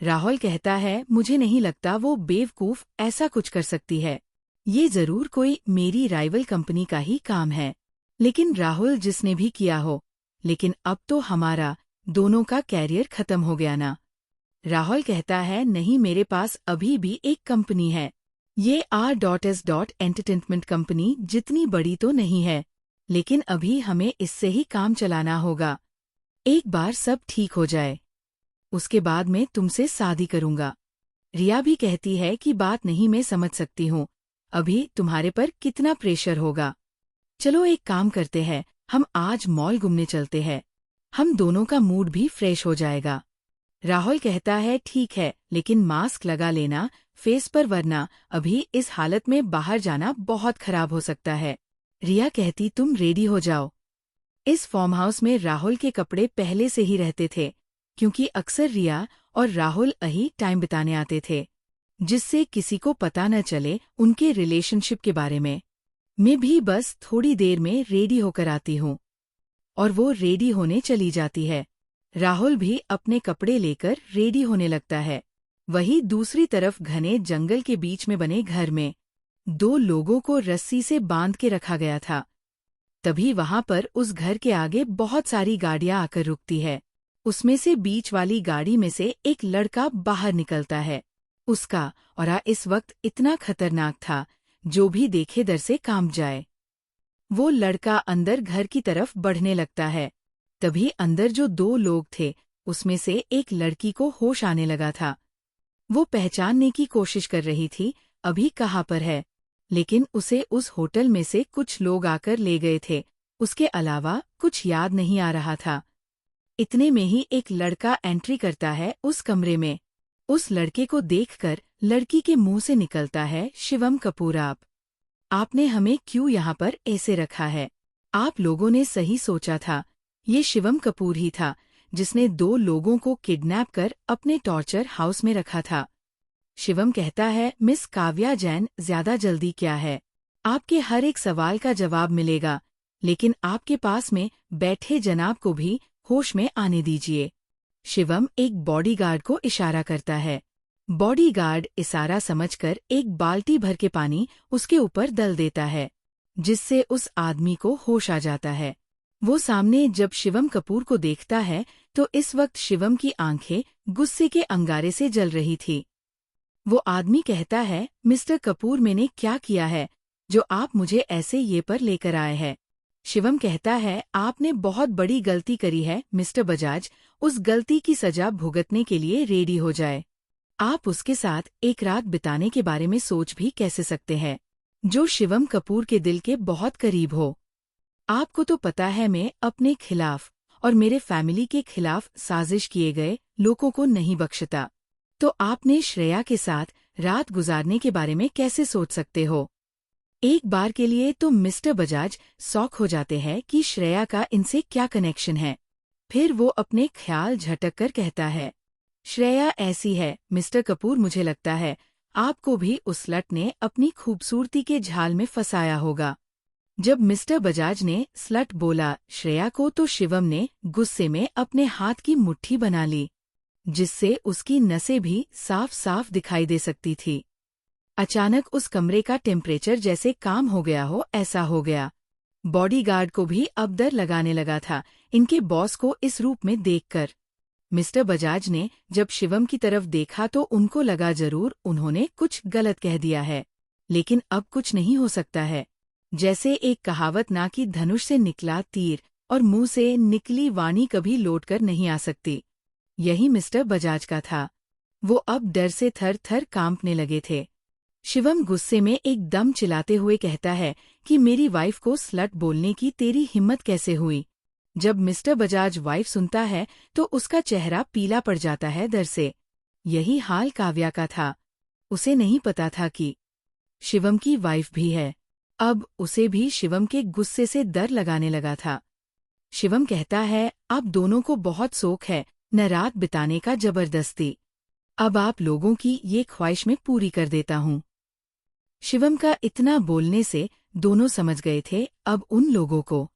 राहुल कहता है, मुझे नहीं लगता वो बेवकूफ ऐसा कुछ कर सकती है। ये जरूर कोई मेरी राइवल कंपनी का ही काम है। लेकिन राहुल, जिसने भी किया हो, लेकिन अब तो हमारा दोनों का कैरियर खत्म हो गया ना। राहुल कहता है, नहीं, मेरे पास अभी भी एक कंपनी है। ये R.S. एंटरटेनमेंट कंपनी जितनी बड़ी तो नहीं है, लेकिन अभी हमें इससे ही काम चलाना होगा। एक बार सब ठीक हो जाए, उसके बाद मैं तुमसे शादी करूंगा। रिया भी कहती है कि बात नहीं, मैं समझ सकती हूँ, अभी तुम्हारे पर कितना प्रेशर होगा। चलो एक काम करते हैं, हम आज मॉल घूमने चलते हैं, हम दोनों का मूड भी फ्रेश हो जाएगा। राहुल कहता है, ठीक है, लेकिन मास्क लगा लेना फेस पर, वरना अभी इस हालत में बाहर जाना बहुत खराब हो सकता है। रिया कहती, तुम रेडी हो जाओ। इस फार्म हाउस में राहुल के कपड़े पहले से ही रहते थे, क्योंकि अक्सर रिया और राहुल यही टाइम बिताने आते थे, जिससे किसी को पता न चले उनके रिलेशनशिप के बारे में। मैं भी बस थोड़ी देर में रेडी होकर आती हूँ। और वो रेडी होने चली जाती है। राहुल भी अपने कपड़े लेकर रेडी होने लगता है। वहीं दूसरी तरफ घने जंगल के बीच में बने घर में 2 लोगों को रस्सी से बांध के रखा गया था। तभी वहां पर उस घर के आगे बहुत सारी गाड़ियां आकर रुकती है। उसमें से बीच वाली गाड़ी में से एक लड़का बाहर निकलता है। उसका और इस वक्त इतना खतरनाक था, जो भी देखे डर से कांप जाए। वो लड़का अंदर घर की तरफ बढ़ने लगता है। तभी अंदर जो 2 लोग थे, उसमें से एक लड़की को होश आने लगा था। वो पहचानने की कोशिश कर रही थी, अभी कहाँ पर है। लेकिन उसे उस होटल में से कुछ लोग आकर ले गए थे। उसके अलावा कुछ याद नहीं आ रहा था। इतने में ही एक लड़का एंट्री करता है उस कमरे में। उस लड़के को देखकर लड़की के मुंह से निकलता है, शिवम कपूर आपने हमें क्यों यहाँ पर ऐसे रखा है? आप लोगों ने सही सोचा था, ये शिवम कपूर ही था जिसने 2 लोगों को किडनैप कर अपने टॉर्चर हाउस में रखा था। शिवम कहता है, मिस काव्या जैन, ज्यादा जल्दी क्या है? आपके हर एक सवाल का जवाब मिलेगा, लेकिन आपके पास में बैठे जनाब को भी होश में आने दीजिए। शिवम एक बॉडीगार्ड को इशारा करता है। बॉडीगार्ड इशारा समझकर एक बाल्टी भर के पानी उसके ऊपर दल देता है, जिससे उस आदमी को होश आ जाता है। वो सामने जब शिवम कपूर को देखता है तो इस वक्त शिवम की आंखें गुस्से के अंगारे से जल रही थी। वो आदमी कहता है, मिस्टर कपूर, मैंने क्या किया है जो आप मुझे ऐसे ये पर लेकर आए हैं? शिवम कहता है, आपने बहुत बड़ी गलती करी है मिस्टर बजाज, उस गलती की सजा भुगतने के लिए रेडी हो जाए। आप उसके साथ एक रात बिताने के बारे में सोच भी कैसे सकते हैं, जो शिवम कपूर के दिल के बहुत करीब हो। आपको तो पता है मैं अपने खिलाफ और मेरे फैमिली के खिलाफ साजिश किए गए लोगों को नहीं बख्शता, तो आपने श्रेया के साथ रात गुजारने के बारे में कैसे सोच सकते हो? एक बार के लिए तो मिस्टर बजाज शॉक हो जाते हैं कि श्रेया का इनसे क्या कनेक्शन है। फिर वो अपने ख्याल झटक कर कहता है, श्रेया ऐसी है मिस्टर कपूर, मुझे लगता है आपको भी उस लट ने अपनी खूबसूरती के झाल में फंसाया होगा। जब मिस्टर बजाज ने स्लट बोला श्रेया को, तो शिवम ने गुस्से में अपने हाथ की मुट्ठी बना ली, जिससे उसकी नसें भी साफ साफ दिखाई दे सकती थी। अचानक उस कमरे का टेम्परेचर जैसे काम हो गया हो, ऐसा हो गया। बॉडीगार्ड को भी अब डर लगाने लगा था इनके बॉस को इस रूप में देखकर। मिस्टर बजाज ने जब शिवम की तरफ देखा तो उनको लगा जरूर उन्होंने कुछ गलत कह दिया है, लेकिन अब कुछ नहीं हो सकता है। जैसे एक कहावत ना कि धनुष से निकला तीर और मुंह से निकली वाणी कभी लौटकर नहीं आ सकती, यही मिस्टर बजाज का था। वो अब डर से थर थर कांपने लगे थे। शिवम गुस्से में एकदम चिल्लाते हुए कहता है कि मेरी वाइफ को स्लट बोलने की तेरी हिम्मत कैसे हुई? जब मिस्टर बजाज वाइफ सुनता है तो उसका चेहरा पीला पड़ जाता है डर से। यही हाल काव्या का था। उसे नहीं पता था कि शिवम की वाइफ भी है। अब उसे भी शिवम के गुस्से से डर लगाने लगा था। शिवम कहता है, आप दोनों को बहुत शौक है न रात बिताने का जबरदस्ती। अब आप लोगों की ये ख्वाहिश में पूरी कर देता हूँ। शिवम का इतना बोलने से दोनों समझ गए थे अब उन लोगों को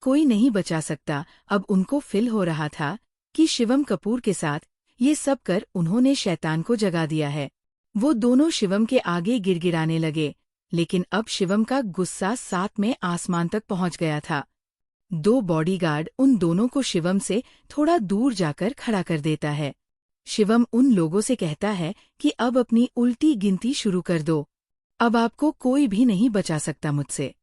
कोई नहीं बचा सकता। अब उनको फील हो रहा था कि शिवम कपूर के साथ ये सब कर उन्होंने शैतान को जगा दिया है। वो दोनों शिवम के आगे गिड़गिड़ाने लगे, लेकिन अब शिवम का गुस्सा 7 में आसमान तक पहुंच गया था। 2 बॉडीगार्ड उन दोनों को शिवम से थोड़ा दूर जाकर खड़ा कर देता है। शिवम उन लोगों से कहता है कि अब अपनी उल्टी गिनती शुरू कर दो, अब आपको कोई भी नहीं बचा सकता मुझसे।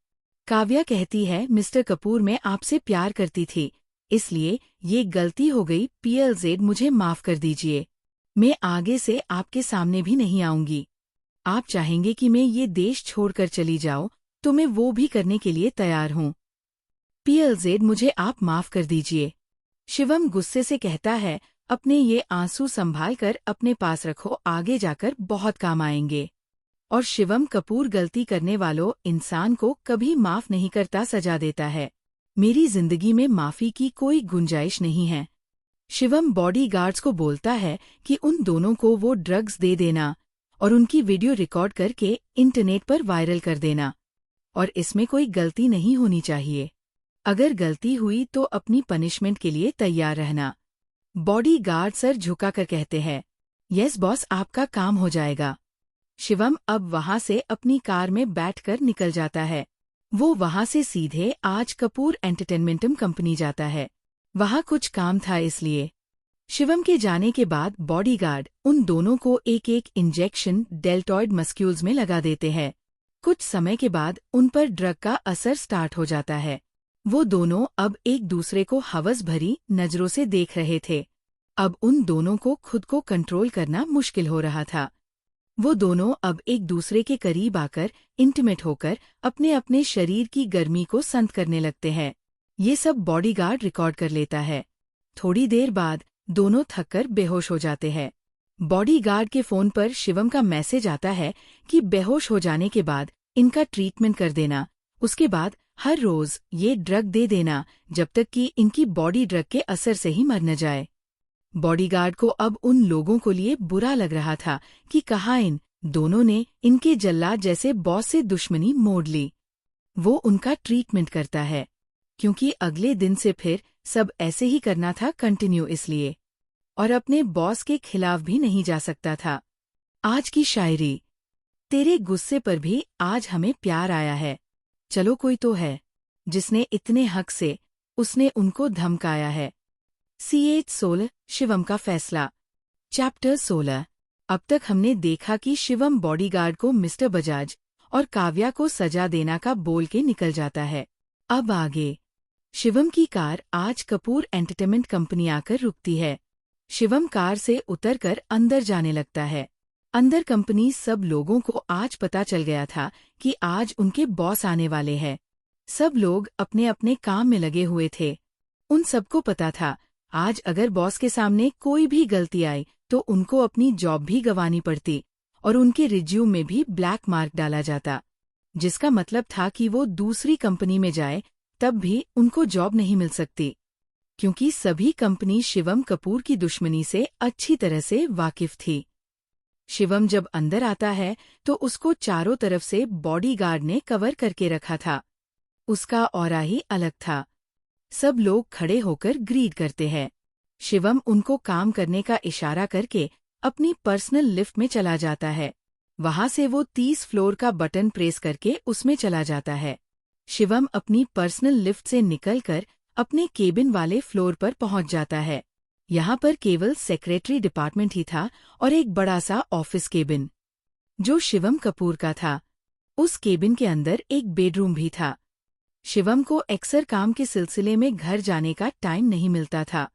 काव्या कहती है, मिस्टर कपूर, मैं आपसे प्यार करती थी, इसलिए ये गलती हो गई, PLZ मुझे माफ कर दीजिए। मैं आगे से आपके सामने भी नहीं आऊंगी। आप चाहेंगे कि मैं ये देश छोड़कर चली जाऊं तो मैं वो भी करने के लिए तैयार हूं। PLZ मुझे आप माफ कर दीजिए। शिवम गुस्से से कहता है, अपने ये आंसू संभाल कर अपने पास रखो, आगे जाकर बहुत काम आएंगे। और शिवम कपूर गलती करने वालों इंसान को कभी माफ नहीं करता, सजा देता है। मेरी जिंदगी में माफी की कोई गुंजाइश नहीं है। शिवम बॉडीगार्ड्स को बोलता है कि उन दोनों को वो ड्रग्स दे देना और उनकी वीडियो रिकॉर्ड करके इंटरनेट पर वायरल कर देना, और इसमें कोई गलती नहीं होनी चाहिए। अगर गलती हुई तो अपनी पनिशमेंट के लिए तैयार रहना। बॉडीगार्ड सर झुकाकर कहते हैं, यस बॉस, आपका काम हो जाएगा। शिवम अब वहां से अपनी कार में बैठकर निकल जाता है। वो वहां से सीधे आज कपूर एंटरटेनमेंटम कंपनी जाता है। वहां कुछ काम था, इसलिए शिवम के जाने के बाद बॉडीगार्ड उन दोनों को एक एक इंजेक्शन डेल्टॉइड मस्क्यूल्स में लगा देते हैं। कुछ समय के बाद उन पर ड्रग का असर स्टार्ट हो जाता है। वो दोनों अब एक दूसरे को हवस भरी नजरों से देख रहे थे। अब उन दोनों को खुद को कंट्रोल करना मुश्किल हो रहा था। वो दोनों अब एक दूसरे के करीब आकर इंटीमेट होकर अपने अपने शरीर की गर्मी को संत करने लगते हैं। ये सब बॉडीगार्ड रिकॉर्ड कर लेता है। थोड़ी देर बाद दोनों थककर बेहोश हो जाते हैं। बॉडीगार्ड के फोन पर शिवम का मैसेज आता है कि बेहोश हो जाने के बाद इनका ट्रीटमेंट कर देना, उसके बाद हर रोज ये ड्रग दे देना जब तक कि इनकी बॉडी ड्रग के असर से ही मर न जाए। बॉडीगार्ड को अब उन लोगों को लिए बुरा लग रहा था कि कहाँ इन दोनों ने इनके जल्लाद जैसे बॉस से दुश्मनी मोड़ ली। वो उनका ट्रीटमेंट करता है क्योंकि अगले दिन से फिर सब ऐसे ही करना था कंटिन्यू, इसलिए और अपने बॉस के खिलाफ भी नहीं जा सकता था। आज की शायरी। तेरे गुस्से पर भी आज हमें प्यार आया है। चलो कोई तो है जिसने इतने हक से उसने उनको धमकाया है। CH 16 शिवम का फैसला। चैप्टर 16। अब तक हमने देखा कि शिवम बॉडीगार्ड को मिस्टर बजाज और काव्या को सजा देना का बोल के निकल जाता है। अब आगे शिवम की कार आज कपूर एंटरटेनमेंट कंपनी आकर रुकती है। शिवम कार से उतरकर अंदर जाने लगता है। अंदर कंपनी सब लोगों को आज पता चल गया था कि आज उनके बॉस आने वाले हैं। सब लोग अपने अपने काम में लगे हुए थे। उन सबको पता था आज अगर बॉस के सामने कोई भी गलती आई तो उनको अपनी जॉब भी गंवानी पड़ती और उनके रिज्यूम में भी ब्लैक मार्क डाला जाता, जिसका मतलब था कि वो दूसरी कंपनी में जाए तब भी उनको जॉब नहीं मिल सकती, क्योंकि सभी कंपनी शिवम कपूर की दुश्मनी से अच्छी तरह से वाकिफ थी। शिवम जब अंदर आता है तो उसको चारों तरफ से बॉडीगार्ड ने कवर करके रखा था। उसका ऑरा ही अलग था। सब लोग खड़े होकर ग्रीड करते हैं। शिवम उनको काम करने का इशारा करके अपनी पर्सनल लिफ्ट में चला जाता है। वहां से वो 30 फ्लोर का बटन प्रेस करके उसमें चला जाता है। शिवम अपनी पर्सनल लिफ्ट से निकलकर अपने केबिन वाले फ्लोर पर पहुंच जाता है। यहाँ पर केवल सेक्रेटरी डिपार्टमेंट ही था और एक बड़ा सा ऑफिस केबिन, जो शिवम कपूर का था। उस केबिन के अंदर एक बेडरूम भी था। शिवम को अक्सर काम के सिलसिले में घर जाने का टाइम नहीं मिलता था,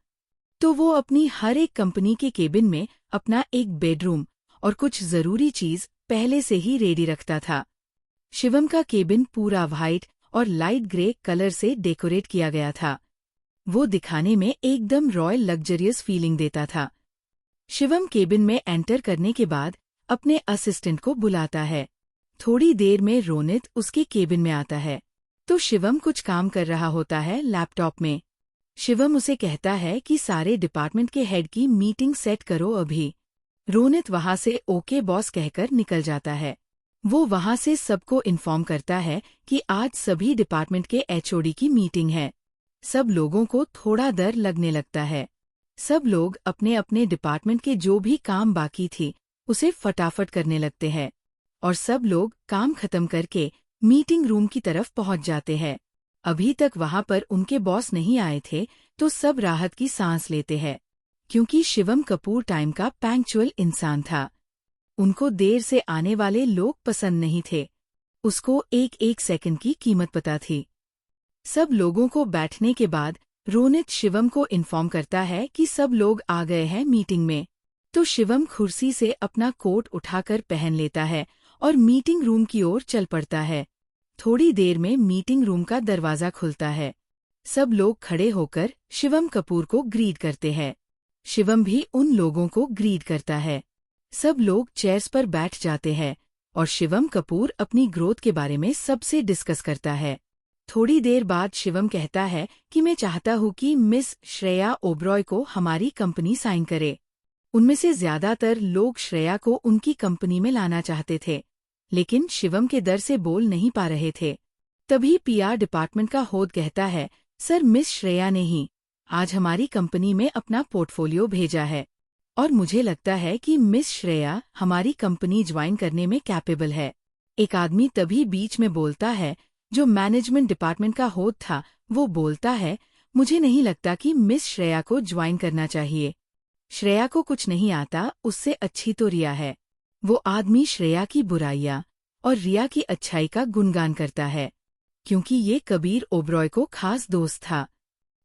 तो वो अपनी हर एक कंपनी के केबिन में अपना एक बेडरूम और कुछ जरूरी चीज पहले से ही रेडी रखता था। शिवम का केबिन पूरा वाइट और लाइट ग्रे कलर से डेकोरेट किया गया था। वो दिखाने में एकदम रॉयल लग्जरियस फीलिंग देता था। शिवम केबिन में एंटर करने के बाद अपने असिस्टेंट को बुलाता है। थोड़ी देर में रोनित उसके केबिन में आता है तो शिवम कुछ काम कर रहा होता है लैपटॉप में। शिवम उसे कहता है कि सारे डिपार्टमेंट के हेड की मीटिंग सेट करो अभी। रोनित वहां से ओके बॉस कहकर निकल जाता है। वो वहां से सबको इन्फॉर्म करता है कि आज सभी डिपार्टमेंट के HOD की मीटिंग है। सब लोगों को थोड़ा डर लगने लगता है। सब लोग अपने अपने डिपार्टमेंट के जो भी काम बाकी थी उसे फटाफट करने लगते हैं और सब लोग काम खत्म करके मीटिंग रूम की तरफ पहुंच जाते हैं। अभी तक वहां पर उनके बॉस नहीं आए थे तो सब राहत की सांस लेते हैं, क्योंकि शिवम कपूर टाइम का पंक्चुअल इंसान था। उनको देर से आने वाले लोग पसंद नहीं थे। उसको एक एक सेकंड की कीमत पता थी। सब लोगों को बैठने के बाद रोनित शिवम को इन्फॉर्म करता है कि सब लोग आ गए हैं मीटिंग में। तो शिवम कुर्सी से अपना कोट उठाकर पहन लेता है और मीटिंग रूम की ओर चल पड़ता है। थोड़ी देर में मीटिंग रूम का दरवाजा खुलता है। सब लोग खड़े होकर शिवम कपूर को ग्रीट करते हैं। शिवम भी उन लोगों को ग्रीट करता है। सब लोग चेयर्स पर बैठ जाते हैं और शिवम कपूर अपनी ग्रोथ के बारे में सबसे डिस्कस करता है। थोड़ी देर बाद शिवम कहता है कि मैं चाहता हूँ कि मिस श्रेया ओबरॉय को हमारी कंपनी साइन करे। उनमें से ज्यादातर लोग श्रेया को उनकी कंपनी में लाना चाहते थे, लेकिन शिवम के डर से बोल नहीं पा रहे थे। तभी PR डिपार्टमेंट का होद कहता है, सर मिस श्रेया ने ही आज हमारी कंपनी में अपना पोर्टफोलियो भेजा है और मुझे लगता है कि मिस श्रेया हमारी कंपनी ज्वाइन करने में कैपेबल है। एक आदमी तभी बीच में बोलता है, जो मैनेजमेंट डिपार्टमेंट का होद था। वो बोलता है, मुझे नहीं लगता कि मिस श्रेया को ज्वाइन करना चाहिए। श्रेया को कुछ नहीं आता, उससे अच्छी तो रिया है। वो आदमी श्रेया की बुराइयां और रिया की अच्छाई का गुणगान करता है, क्योंकि ये कबीर ओबरॉय को खास दोस्त था।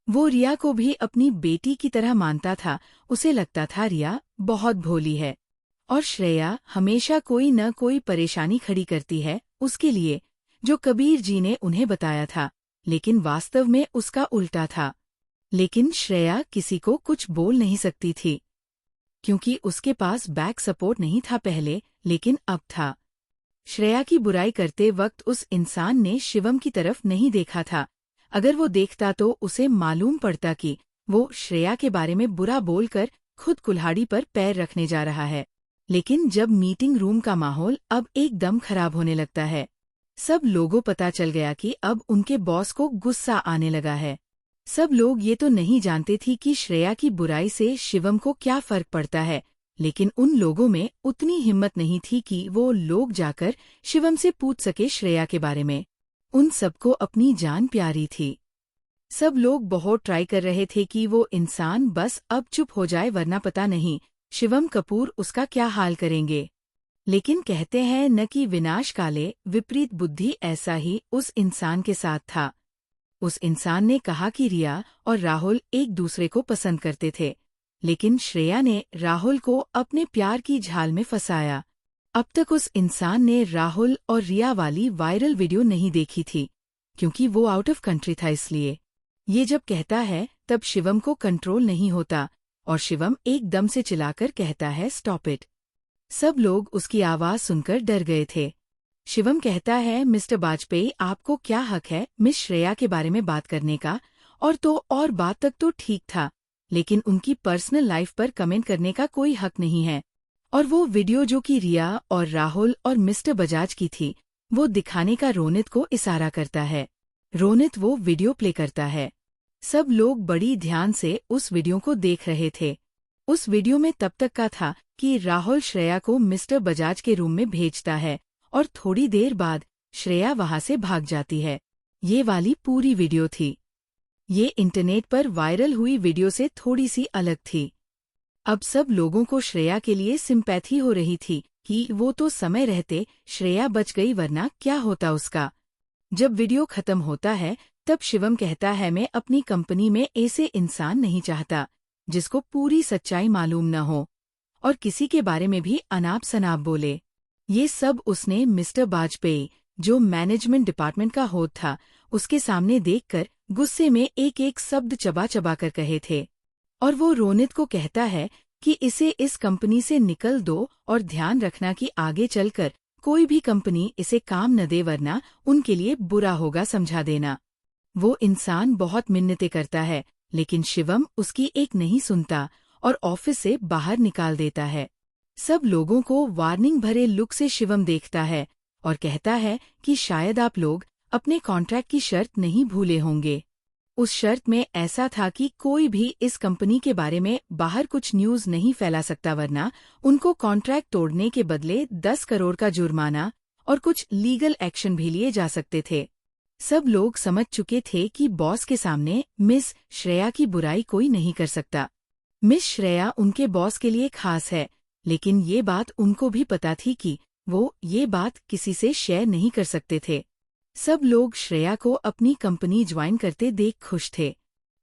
वो रिया को भी अपनी बेटी की तरह मानता था। उसे लगता था रिया बहुत भोली है और श्रेया हमेशा कोई न कोई परेशानी खड़ी करती है उसके लिए, जो कबीर जी ने उन्हें बताया था, लेकिन वास्तव में उसका उल्टा था। लेकिन श्रेया किसी को कुछ बोल नहीं सकती थी, क्योंकि उसके पास बैक सपोर्ट नहीं था पहले, लेकिन अब था। श्रेया की बुराई करते वक्त उस इंसान ने शिवम की तरफ नहीं देखा था। अगर वो देखता तो उसे मालूम पड़ता कि वो श्रेया के बारे में बुरा बोलकर खुद कुल्हाड़ी पर पैर रखने जा रहा है। लेकिन जब मीटिंग रूम का माहौल अब एकदम खराब होने लगता है, सब लोगों पता चल गया कि अब उनके बॉस को गुस्सा आने लगा है। सब लोग ये तो नहीं जानते थी कि श्रेया की बुराई से शिवम को क्या फर्क पड़ता है, लेकिन उन लोगों में उतनी हिम्मत नहीं थी कि वो लोग जाकर शिवम से पूछ सके श्रेया के बारे में। उन सबको अपनी जान प्यारी थी। सब लोग बहुत ट्राई कर रहे थे कि वो इंसान बस अब चुप हो जाए, वरना पता नहीं शिवम कपूर उसका क्या हाल करेंगे। लेकिन कहते हैं न कि विनाश काले विपरीत बुद्धि, ऐसा ही उस इंसान के साथ था। उस इंसान ने कहा कि रिया और राहुल एक दूसरे को पसंद करते थे, लेकिन श्रेया ने राहुल को अपने प्यार की झाल में फंसाया। अब तक उस इंसान ने राहुल और रिया वाली वायरल वीडियो नहीं देखी थी, क्योंकि वो आउट ऑफ कंट्री था। इसलिए ये जब कहता है तब शिवम को कंट्रोल नहीं होता और शिवम एकदम से चिल्लाकर कहता है, स्टॉप इट। सब लोग उसकी आवाज सुनकर डर गए थे। शिवम कहता है, मिस्टर वाजपेयी, आपको क्या हक है मिस श्रेया के बारे में बात करने का? और बात तक तो ठीक था, लेकिन उनकी पर्सनल लाइफ पर कमेंट करने का कोई हक नहीं है। और वो वीडियो जो कि रिया और राहुल और मिस्टर बजाज की थी, वो दिखाने का रोनित को इशारा करता है। रोनित वो वीडियो प्ले करता है। सब लोग बड़ी ध्यान से उस वीडियो को देख रहे थे। उस वीडियो में तब तक का था कि राहुल श्रेया को मिस्टर बजाज के रूम में भेजता है और थोड़ी देर बाद श्रेया वहां से भाग जाती है। ये वाली पूरी वीडियो थी। ये इंटरनेट पर वायरल हुई वीडियो से थोड़ी सी अलग थी। अब सब लोगों को श्रेया के लिए सिंपैथी हो रही थी कि वो तो समय रहते श्रेया बच गई, वरना क्या होता उसका। जब वीडियो खत्म होता है तब शिवम कहता है, मैं अपनी कंपनी में ऐसे इंसान नहीं चाहता जिसको पूरी सच्चाई मालूम न हो और किसी के बारे में भी अनाप शनाप बोले। ये सब उसने मिस्टर वाजपेयी, जो मैनेजमेंट डिपार्टमेंट का होद था, उसके सामने देखकर गुस्से में एक एक शब्द चबा चबा कर कहे थे। और वो रोनित को कहता है कि इसे इस कंपनी से निकल दो और ध्यान रखना कि आगे चलकर कोई भी कंपनी इसे काम न दे, वरना उनके लिए बुरा होगा, समझा देना। वो इंसान बहुत मिन्नतें करता है, लेकिन शिवम उसकी एक नहीं सुनता और ऑफिस से बाहर निकाल देता है। सब लोगों को वार्निंग भरे लुक से शिवम देखता है और कहता है कि शायद आप लोग अपने कॉन्ट्रैक्ट की शर्त नहीं भूले होंगे। उस शर्त में ऐसा था कि कोई भी इस कंपनी के बारे में बाहर कुछ न्यूज़ नहीं फैला सकता, वरना उनको कॉन्ट्रैक्ट तोड़ने के बदले 10 करोड़ का जुर्माना और कुछ लीगल एक्शन भी लिए जा सकते थे। सब लोग समझ चुके थे कि बॉस के सामने मिस श्रेया की बुराई कोई नहीं कर सकता। मिस श्रेया उनके बॉस के लिए खास है, लेकिन ये बात उनको भी पता थी कि वो ये बात किसी से शेयर नहीं कर सकते थे। सब लोग श्रेया को अपनी कंपनी ज्वाइन करते देख खुश थे।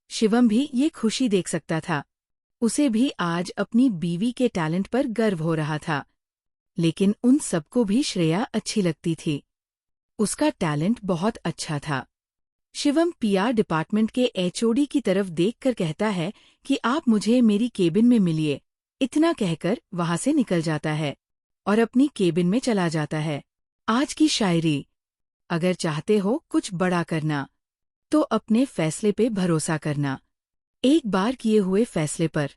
शिवम भी ये खुशी देख सकता था। उसे भी आज अपनी बीवी के टैलेंट पर गर्व हो रहा था। लेकिन उन सबको भी श्रेया अच्छी लगती थी। उसका टैलेंट बहुत अच्छा था। शिवम पीआर डिपार्टमेंट के एचओडी की तरफ देखकर कहता है कि आप मुझे मेरी केबिन में मिलिए। इतना कहकर वहां से निकल जाता है और अपनी केबिन में चला जाता है। आज की शायरी, अगर चाहते हो कुछ बड़ा करना तो अपने फैसले पे भरोसा करना। एक बार किए हुए फैसले पर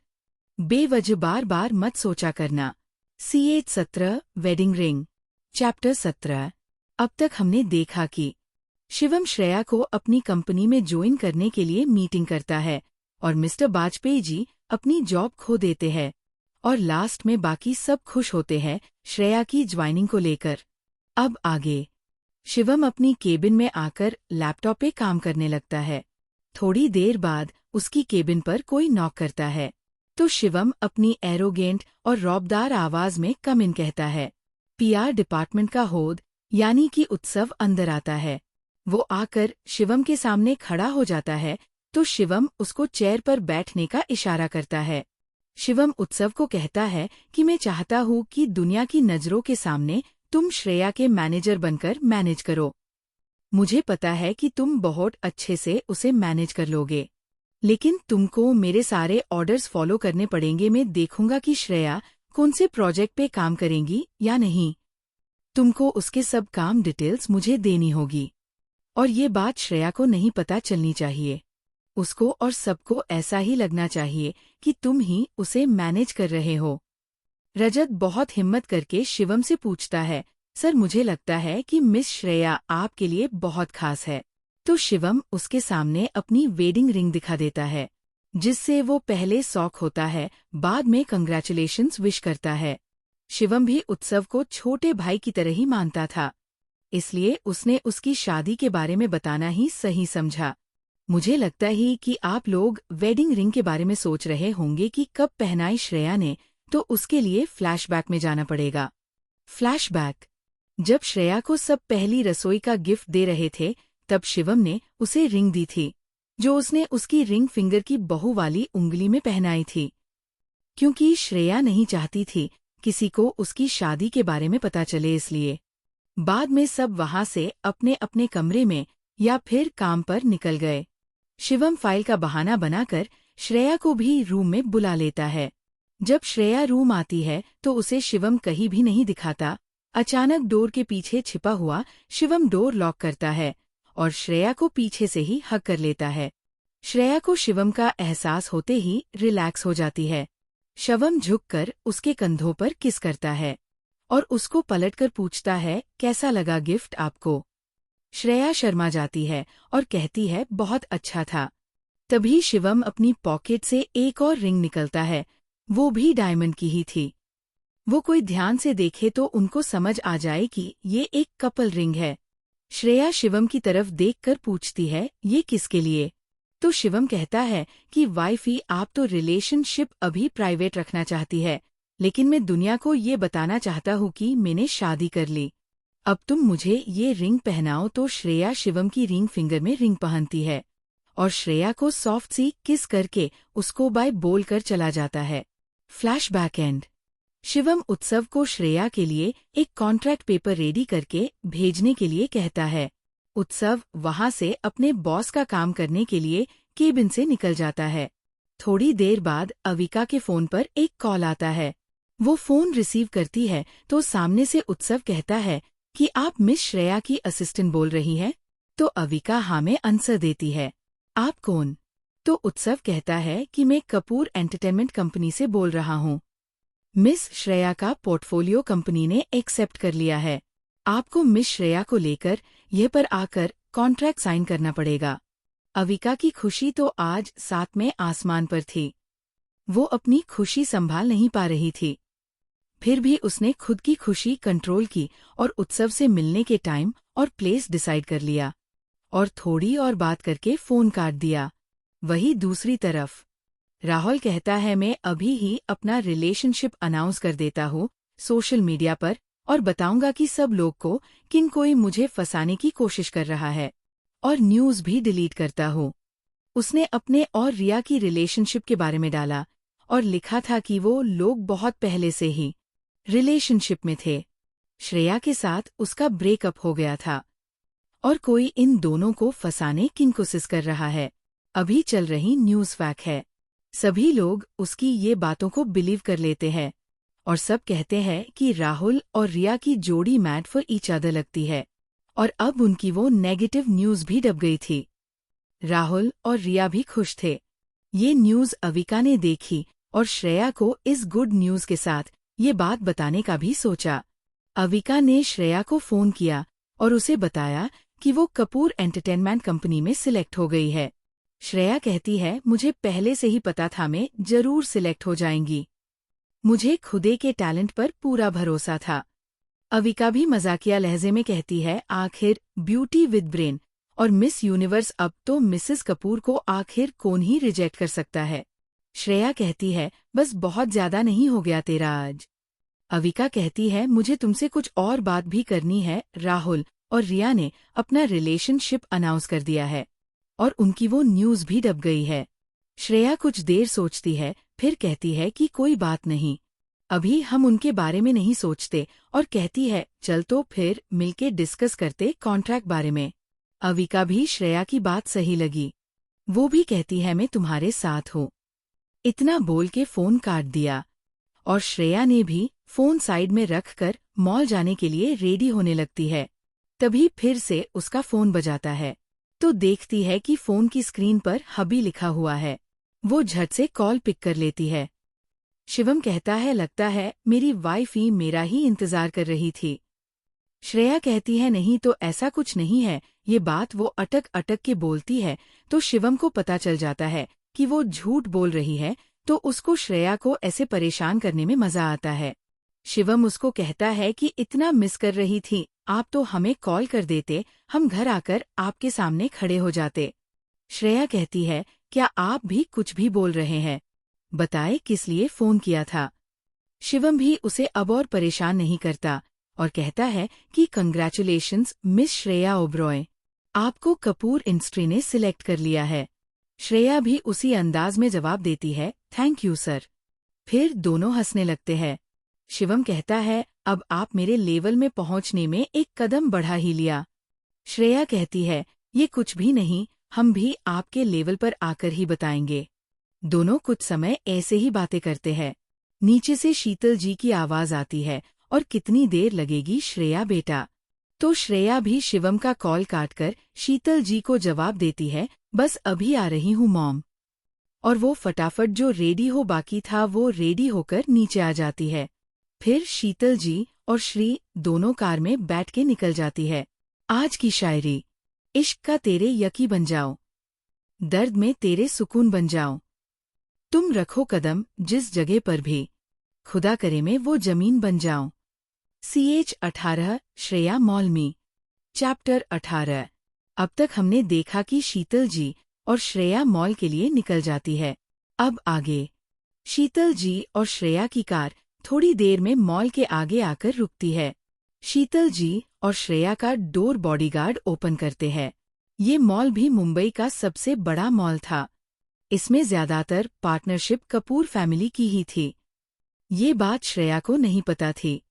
बेवजह बार बार मत सोचा करना। CH 17 wedding ring, chapter 17। अब तक हमने देखा कि शिवम श्रेया को अपनी कंपनी में ज्वाइन करने के लिए मीटिंग करता है और मिस्टर वाजपेयी जी अपनी जॉब खो देते हैं और लास्ट में बाकी सब खुश होते हैं श्रेया की ज्वाइनिंग को लेकर। अब आगे शिवम अपनी केबिन में आकर लैपटॉप पे काम करने लगता है। थोड़ी देर बाद उसकी केबिन पर कोई नॉक करता है तो शिवम अपनी एरोगेंट और रौबदार आवाज में कम इन कहता है। पीआर डिपार्टमेंट का होद यानी कि उत्सव अंदर आता है। वो आकर शिवम के सामने खड़ा हो जाता है तो शिवम उसको चेयर पर बैठने का इशारा करता है। शिवम उत्सव को कहता है कि मैं चाहता हूँ कि दुनिया की नज़रों के सामने तुम श्रेया के मैनेजर बनकर मैनेज करो। मुझे पता है कि तुम बहुत अच्छे से उसे मैनेज कर लोगे, लेकिन तुमको मेरे सारे ऑर्डर्स फॉलो करने पड़ेंगे। मैं देखूंगा कि श्रेया कौन से प्रोजेक्ट पे काम करेंगी या नहीं। तुमको उसके सब काम डिटेल्स मुझे देनी होगी, और ये बात श्रेया को नहीं पता चलनी चाहिए। उसको और सबको ऐसा ही लगना चाहिए कि तुम ही उसे मैनेज कर रहे हो। रजत बहुत हिम्मत करके शिवम से पूछता है, सर मुझे लगता है कि मिस श्रेया आपके लिए बहुत खास है। तो शिवम उसके सामने अपनी वेडिंग रिंग दिखा देता है, जिससे वो पहले शॉक होता है, बाद में कंग्रेचुलेशंस विश करता है। शिवम भी उत्सव को छोटे भाई की तरह ही मानता था, इसलिए उसने उसकी शादी के बारे में बताना ही सही समझा। मुझे लगता ही कि आप लोग वेडिंग रिंग के बारे में सोच रहे होंगे कि कब पहनाई श्रेया ने, तो उसके लिए फ्लैशबैक में जाना पड़ेगा। फ्लैशबैक। जब श्रेया को सब पहली रसोई का गिफ्ट दे रहे थे, तब शिवम ने उसे रिंग दी थी, जो उसने उसकी रिंग फिंगर की बहू वाली उंगली में पहनाई थी, क्योंकि श्रेया नहीं चाहती थी किसी को उसकी शादी के बारे में पता चले। इसलिए बाद में सब वहां से अपने अपने कमरे में या फिर काम पर निकल गए। शिवम फाइल का बहाना बनाकर श्रेया को भी रूम में बुला लेता है। जब श्रेया रूम आती है तो उसे शिवम कहीं भी नहीं दिखाता। अचानक डोर के पीछे छिपा हुआ शिवम डोर लॉक करता है और श्रेया को पीछे से ही हग कर लेता है। श्रेया को शिवम का एहसास होते ही रिलैक्स हो जाती है। शिवम झुककर उसके कंधों पर किस करता है और उसको पलटकर पूछता है, कैसा लगा गिफ्ट आपको? श्रेया शर्मा जाती है और कहती है, बहुत अच्छा था। तभी शिवम अपनी पॉकेट से एक और रिंग निकलता है, वो भी डायमंड की ही थी। वो कोई ध्यान से देखे तो उनको समझ आ जाए कि ये एक कपल रिंग है। श्रेया शिवम की तरफ देखकर पूछती है, ये किसके लिए? तो शिवम कहता है कि वाइफी, आप तो रिलेशनशिप अभी प्राइवेट रखना चाहती है, लेकिन मैं दुनिया को ये बताना चाहता हूँ कि मैंने शादी कर ली। अब तुम मुझे ये रिंग पहनाओ। तो श्रेया शिवम की रिंग फिंगर में रिंग पहनती है और श्रेया को सॉफ्ट सी किस करके उसको बाय बोल कर चला जाता है। Flashback and. शिवम उत्सव को श्रेया के लिए एक कॉन्ट्रैक्ट पेपर रेडी करके भेजने के लिए कहता है। उत्सव वहां से अपने बॉस का काम करने के लिए केबिन से निकल जाता है। थोड़ी देर बाद अविका के फोन पर एक कॉल आता है। वो फोन रिसीव करती है तो सामने से उत्सव कहता है कि आप मिस श्रेया की असिस्टेंट बोल रही हैं? तो अविका हाँ में आंसर देती है। आप कौन? तो उत्सव कहता है कि मैं कपूर एंटरटेनमेंट कंपनी से बोल रहा हूँ। मिस श्रेया का पोर्टफोलियो कंपनी ने एक्सेप्ट कर लिया है। आपको मिस श्रेया को लेकर यह पर आकर कॉन्ट्रैक्ट साइन करना पड़ेगा। अविका की खुशी तो आज साथ में आसमान पर थी। वो अपनी खुशी संभाल नहीं पा रही थी। फिर भी उसने खुद की खुशी कंट्रोल की और उत्सव से मिलने के टाइम और प्लेस डिसाइड कर लिया और थोड़ी और बात करके फोन काट दिया। वही दूसरी तरफ राहुल कहता है, मैं अभी ही अपना रिलेशनशिप अनाउंस कर देता हूँ सोशल मीडिया पर और बताऊंगा कि सब लोग को किन कोई मुझे फंसाने की कोशिश कर रहा है, और न्यूज़ भी डिलीट करता हूँ। उसने अपने और रिया की रिलेशनशिप के बारे में डाला और लिखा था कि वो लोग बहुत पहले से ही रिलेशनशिप में थे। श्रेया के साथ उसका ब्रेकअप हो गया था और कोई इन दोनों को फंसाने की कोशिश कर रहा है। अभी चल रही न्यूज़ फैक्ट है। सभी लोग उसकी ये बातों को बिलीव कर लेते हैं और सब कहते हैं कि राहुल और रिया की जोड़ी मैड फॉर ईच अदर लगती है, और अब उनकी वो नेगेटिव न्यूज़ भी दब गई थी। राहुल और रिया भी खुश थे। ये न्यूज़ अविका ने देखी और श्रेया को इस गुड न्यूज़ के साथ ये बात बताने का भी सोचा। अविका ने श्रेया को फ़ोन किया और उसे बताया कि वो कपूर एंटरटेनमेंट कंपनी में सिलेक्ट हो गई है। श्रेया कहती है, मुझे पहले से ही पता था मैं जरूर सिलेक्ट हो जाएंगी। मुझे खुदे के टैलेंट पर पूरा भरोसा था। अविका भी मजाकिया लहजे में कहती है, आखिर ब्यूटी विद ब्रेन और मिस यूनिवर्स, अब तो मिसेस कपूर को आखिर कौन ही रिजेक्ट कर सकता है। श्रेया कहती है, बस बहुत ज्यादा नहीं हो गया तेरा आज? अविका कहती है, मुझे तुमसे कुछ और बात भी करनी है। राहुल और रिया ने अपना रिलेशनशिप अनाउंस कर दिया है और उनकी वो न्यूज़ भी दब गई है। श्रेया कुछ देर सोचती है, फिर कहती है कि कोई बात नहीं, अभी हम उनके बारे में नहीं सोचते, और कहती है चल तो फिर मिलके डिस्कस करते कॉन्ट्रैक्ट बारे में। अविका भी श्रेया की बात सही लगी। वो भी कहती है मैं तुम्हारे साथ हूँ। इतना बोल के फोन काट दिया और श्रेया ने भी फोन साइड में रखकर मॉल जाने के लिए रेडी होने लगती है। तभी फिर से उसका फोन बजाता है तो देखती है कि फोन की स्क्रीन पर हबी लिखा हुआ है। वो झट से कॉल पिक कर लेती है। शिवम कहता है लगता है मेरी वाइफ ही मेरा ही इंतजार कर रही थी। श्रेया कहती है नहीं तो ऐसा कुछ नहीं है। ये बात वो अटक अटक के बोलती है तो शिवम को पता चल जाता है कि वो झूठ बोल रही है, तो उसको श्रेया को ऐसे परेशान करने में मजा आता है। शिवम उसको कहता है कि इतना मिस कर रही थी, आप तो हमें कॉल कर देते, हम घर आकर आपके सामने खड़े हो जाते। श्रेया कहती है क्या आप भी कुछ भी बोल रहे हैं, बताए किस लिए फोन किया था। शिवम भी उसे अब और परेशान नहीं करता और कहता है कि कंग्रेचुलेशंस मिस श्रेया ओब्रॉय, आपको कपूर इंडस्ट्री ने सिलेक्ट कर लिया है। श्रेया भी उसी अंदाज में जवाब देती है थैंक यू सर। फिर दोनों हंसने लगते हैं। शिवम कहता है अब आप मेरे लेवल में पहुंचने में एक कदम बढ़ा ही लिया। श्रेया कहती है ये कुछ भी नहीं, हम भी आपके लेवल पर आकर ही बताएंगे। दोनों कुछ समय ऐसे ही बातें करते हैं। नीचे से शीतल जी की आवाज आती है और कितनी देर लगेगी श्रेया बेटा। तो श्रेया भी शिवम का कॉल काटकर शीतल जी को जवाब देती है बस अभी आ रही हूँ मॉम। और वो फटाफट जो रेडी हो बाकी था वो रेडी होकर नीचे आ जाती है। फिर शीतल जी और श्री दोनों कार में बैठ के निकल जाती है। आज की शायरी, इश्क का तेरे यकी बन जाओ, दर्द में तेरे सुकून बन जाओ, तुम रखो कदम जिस जगह पर भी, खुदा करे में वो जमीन बन जाओ। CH 18 श्रेया मौलमी। चैप्टर 18। अब तक हमने देखा कि शीतल जी और श्रेया मॉल के लिए निकल जाती है। अब आगे शीतल जी और श्रेया की कार थोड़ी देर में मॉल के आगे आकर रुकती है। शीतल जी और श्रेया का डोर बॉडीगार्ड ओपन करते हैं। ये मॉल भी मुंबई का सबसे बड़ा मॉल था। इसमें ज्यादातर पार्टनरशिप कपूर फैमिली की ही थी। ये बात श्रेया को नहीं पता थी।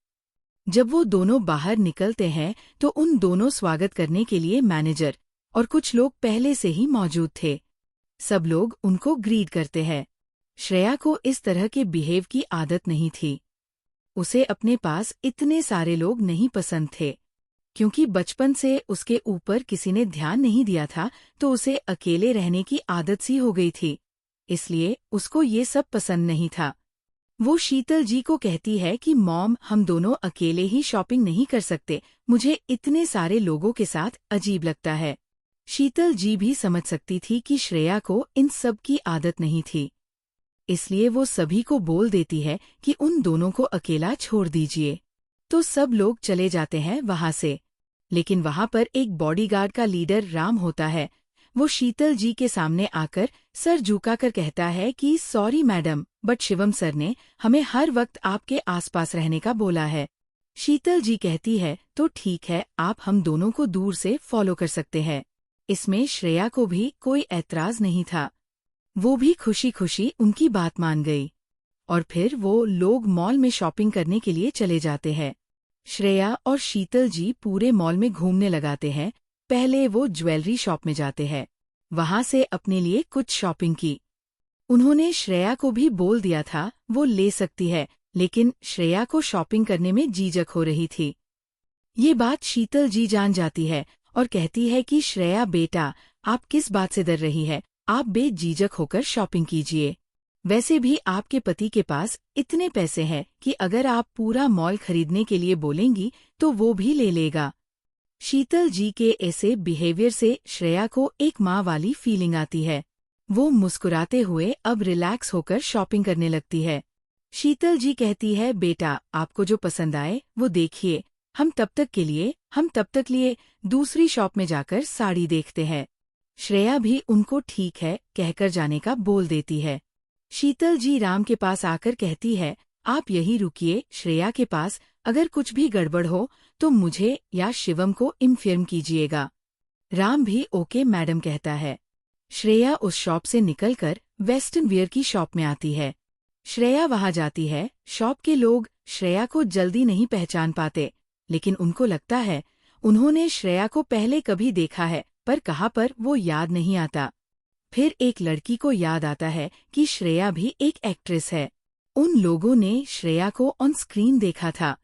जब वो दोनों बाहर निकलते हैं तो उन दोनों स्वागत करने के लिए मैनेजर और कुछ लोग पहले से ही मौजूद थे। सब लोग उनको ग्रीट करते हैं। श्रेया को इस तरह के बिहेव की आदत नहीं थी। उसे अपने पास इतने सारे लोग नहीं पसंद थे, क्योंकि बचपन से उसके ऊपर किसी ने ध्यान नहीं दिया था, तो उसे अकेले रहने की आदत सी हो गई थी। इसलिए उसको ये सब पसंद नहीं था। वो शीतल जी को कहती है कि मॉम हम दोनों अकेले ही शॉपिंग नहीं कर सकते, मुझे इतने सारे लोगों के साथ अजीब लगता है। शीतल जी भी समझ सकती थी कि श्रेया को इन सब की आदत नहीं थी, इसलिए वो सभी को बोल देती है कि उन दोनों को अकेला छोड़ दीजिए। तो सब लोग चले जाते हैं वहां से, लेकिन वहां पर एक बॉडीगार्ड का लीडर राम होता है। वो शीतल जी के सामने आकर सर झुकाकर कहता है कि sorry madam, but Shivam sir ने हमें हर वक्त आपके आसपास रहने का बोला है। शीतल जी कहती है तो ठीक है, आप हम दोनों को दूर से फॉलो कर सकते हैं। इसमें श्रेया को भी कोई ऐतराज नहीं था। वो भी खुशी खुशी उनकी बात मान गई और फिर वो लोग मॉल में शॉपिंग करने के लिए चले जाते हैं। श्रेया और शीतल जी पूरे मॉल में घूमने लगाते हैं। पहले वो ज्वेलरी शॉप में जाते हैं, वहां से अपने लिए कुछ शॉपिंग की। उन्होंने श्रेया को भी बोल दिया था वो ले सकती है, लेकिन श्रेया को शॉपिंग करने में झिझक हो रही थी। ये बात शीतल जी जान जाती है और कहती है कि श्रेया बेटा, आप किस बात से डर रही है, आप बेझिझक होकर शॉपिंग कीजिए। वैसे भी आपके पति के पास इतने पैसे हैं कि अगर आप पूरा मॉल खरीदने के लिए बोलेंगी तो वो भी ले लेगा। शीतल जी के ऐसे बिहेवियर से श्रेया को एक माँ वाली फीलिंग आती है। वो मुस्कुराते हुए अब रिलैक्स होकर शॉपिंग करने लगती है। शीतल जी कहती है बेटा, आपको जो पसंद आए वो देखिए, हम तब तक लिए दूसरी शॉप में जाकर साड़ी देखते हैं। श्रेया भी उनको ठीक है कहकर जाने का बोल देती है। शीतल जी राम के पास आकर कहती है आप यहीं रुकिए श्रेया के पास, अगर कुछ भी गड़बड़ हो तो मुझे या शिवम को इन्फॉर्म कीजिएगा। राम भी ओके मैडम कहता है। श्रेया उस शॉप से निकलकर वेस्टर्न वियर की शॉप में आती है। श्रेया वहां जाती है। शॉप के लोग श्रेया को जल्दी नहीं पहचान पाते, लेकिन उनको लगता है उन्होंने श्रेया को पहले कभी देखा है, पर कहाँ पर वो याद नहीं आता। फिर एक लड़की को याद आता है कि श्रेया भी एक एक्ट्रेस है। उन लोगों ने श्रेया को ऑन स्क्रीन देखा था।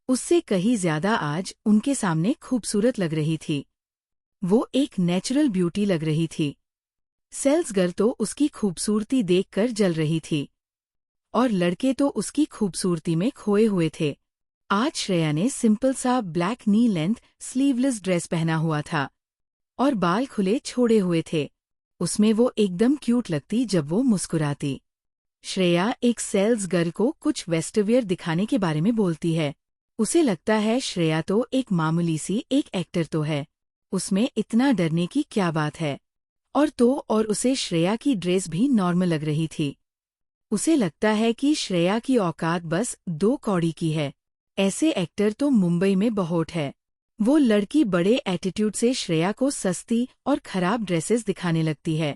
उससे कहीं ज्यादा आज उनके सामने खूबसूरत लग रही थी। वो एक नेचुरल ब्यूटी लग रही थी। सेल्स गर्ल तो उसकी खूबसूरती देखकर जल रही थी, और लड़के तो उसकी खूबसूरती में खोए हुए थे। आज श्रेया ने सिंपल सा ब्लैक नी लेंथ स्लीवलेस ड्रेस पहना हुआ था और बाल खुले छोड़े हुए थे। उसमें वो एकदम क्यूट लगती जब वो मुस्कुराती। श्रेया एक सेल्स गर्ल को कुछ वेस्टवियर दिखाने के बारे में बोलती है। उसे लगता है श्रेया तो एक मामूली सी एक एक्टर तो है, उसमें इतना डरने की क्या बात है। और उसे श्रेया की ड्रेस भी नॉर्मल लग रही थी। उसे लगता है कि श्रेया की औकात बस 2 कौड़ी की है। ऐसे एक्टर तो मुंबई में बहुत है। वो लड़की बड़े एटीट्यूड से श्रेया को सस्ती और खराब ड्रेसेस दिखाने लगती है।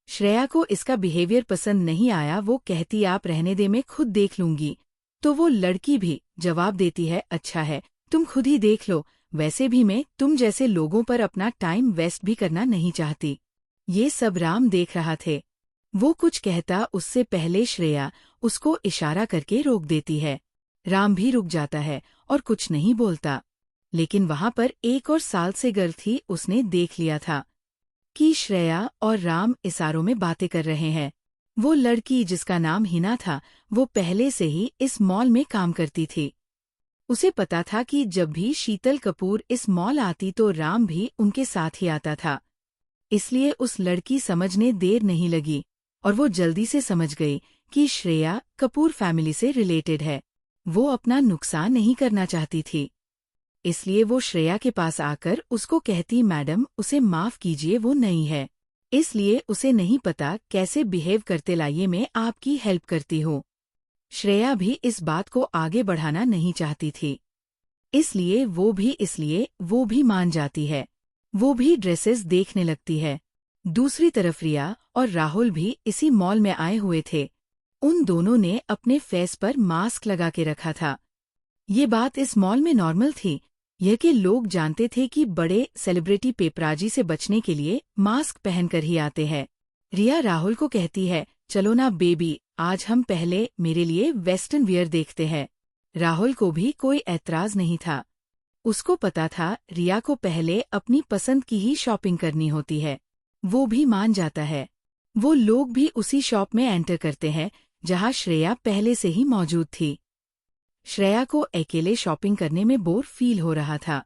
श्रेया को इसका बिहेवियर पसंद नहीं आया। वो कहती आप रहने दे, मैं खुद देख लूंगी। तो वो लड़की भी जवाब देती है अच्छा है, तुम खुद ही देख लो, वैसे भी मैं तुम जैसे लोगों पर अपना टाइम वेस्ट भी करना नहीं चाहती। ये सब राम देख रहा थे। वो कुछ कहता उससे पहले श्रेया उसको इशारा करके रोक देती है। राम भी रुक जाता है और कुछ नहीं बोलता। लेकिन वहां पर एक और साल से गर्ल थी। उसने देख लिया था कि श्रेया और राम इशारों में बातें कर रहे हैं। वो लड़की जिसका नाम हिना था, वो पहले से ही इस मॉल में काम करती थी। उसे पता था कि जब भी शीतल कपूर इस मॉल आती तो राम भी उनके साथ ही आता था। इसलिए उस लड़की समझने देर नहीं लगी और वो जल्दी से समझ गई कि श्रेया कपूर फैमिली से रिलेटेड है। वो अपना नुकसान नहीं करना चाहती थी। इसलिए वो श्रेया के पास आकर उसको कहती मैडम उसे माफ कीजिए, वो नई है, इसलिए उसे नहीं पता कैसे बिहेव करते, लाइए मैं आपकी हेल्प करती हूँ। श्रेया भी इस बात को आगे बढ़ाना नहीं चाहती थी, इसलिए वो भी मान जाती है। वो भी ड्रेसेस देखने लगती है। दूसरी तरफ रिया और राहुल भी इसी मॉल में आए हुए थे। उन दोनों ने अपने फेस पर मास्क लगा के रखा था। ये बात इस मॉल में नॉर्मल थी। यह कि लोग जानते थे कि बड़े सेलिब्रिटी पेपराजी से बचने के लिए मास्क पहनकर ही आते हैं। रिया राहुल को कहती है चलो ना बेबी, आज हम पहले मेरे लिए वेस्टर्न वियर देखते हैं। राहुल को भी कोई ऐतराज नहीं था। उसको पता था रिया को पहले अपनी पसंद की ही शॉपिंग करनी होती है। वो भी मान जाता है। वो लोग भी उसी शॉप में एंटर करते हैं जहां श्रेया पहले से ही मौजूद थी। श्रेया को अकेले शॉपिंग करने में बोर फील हो रहा था,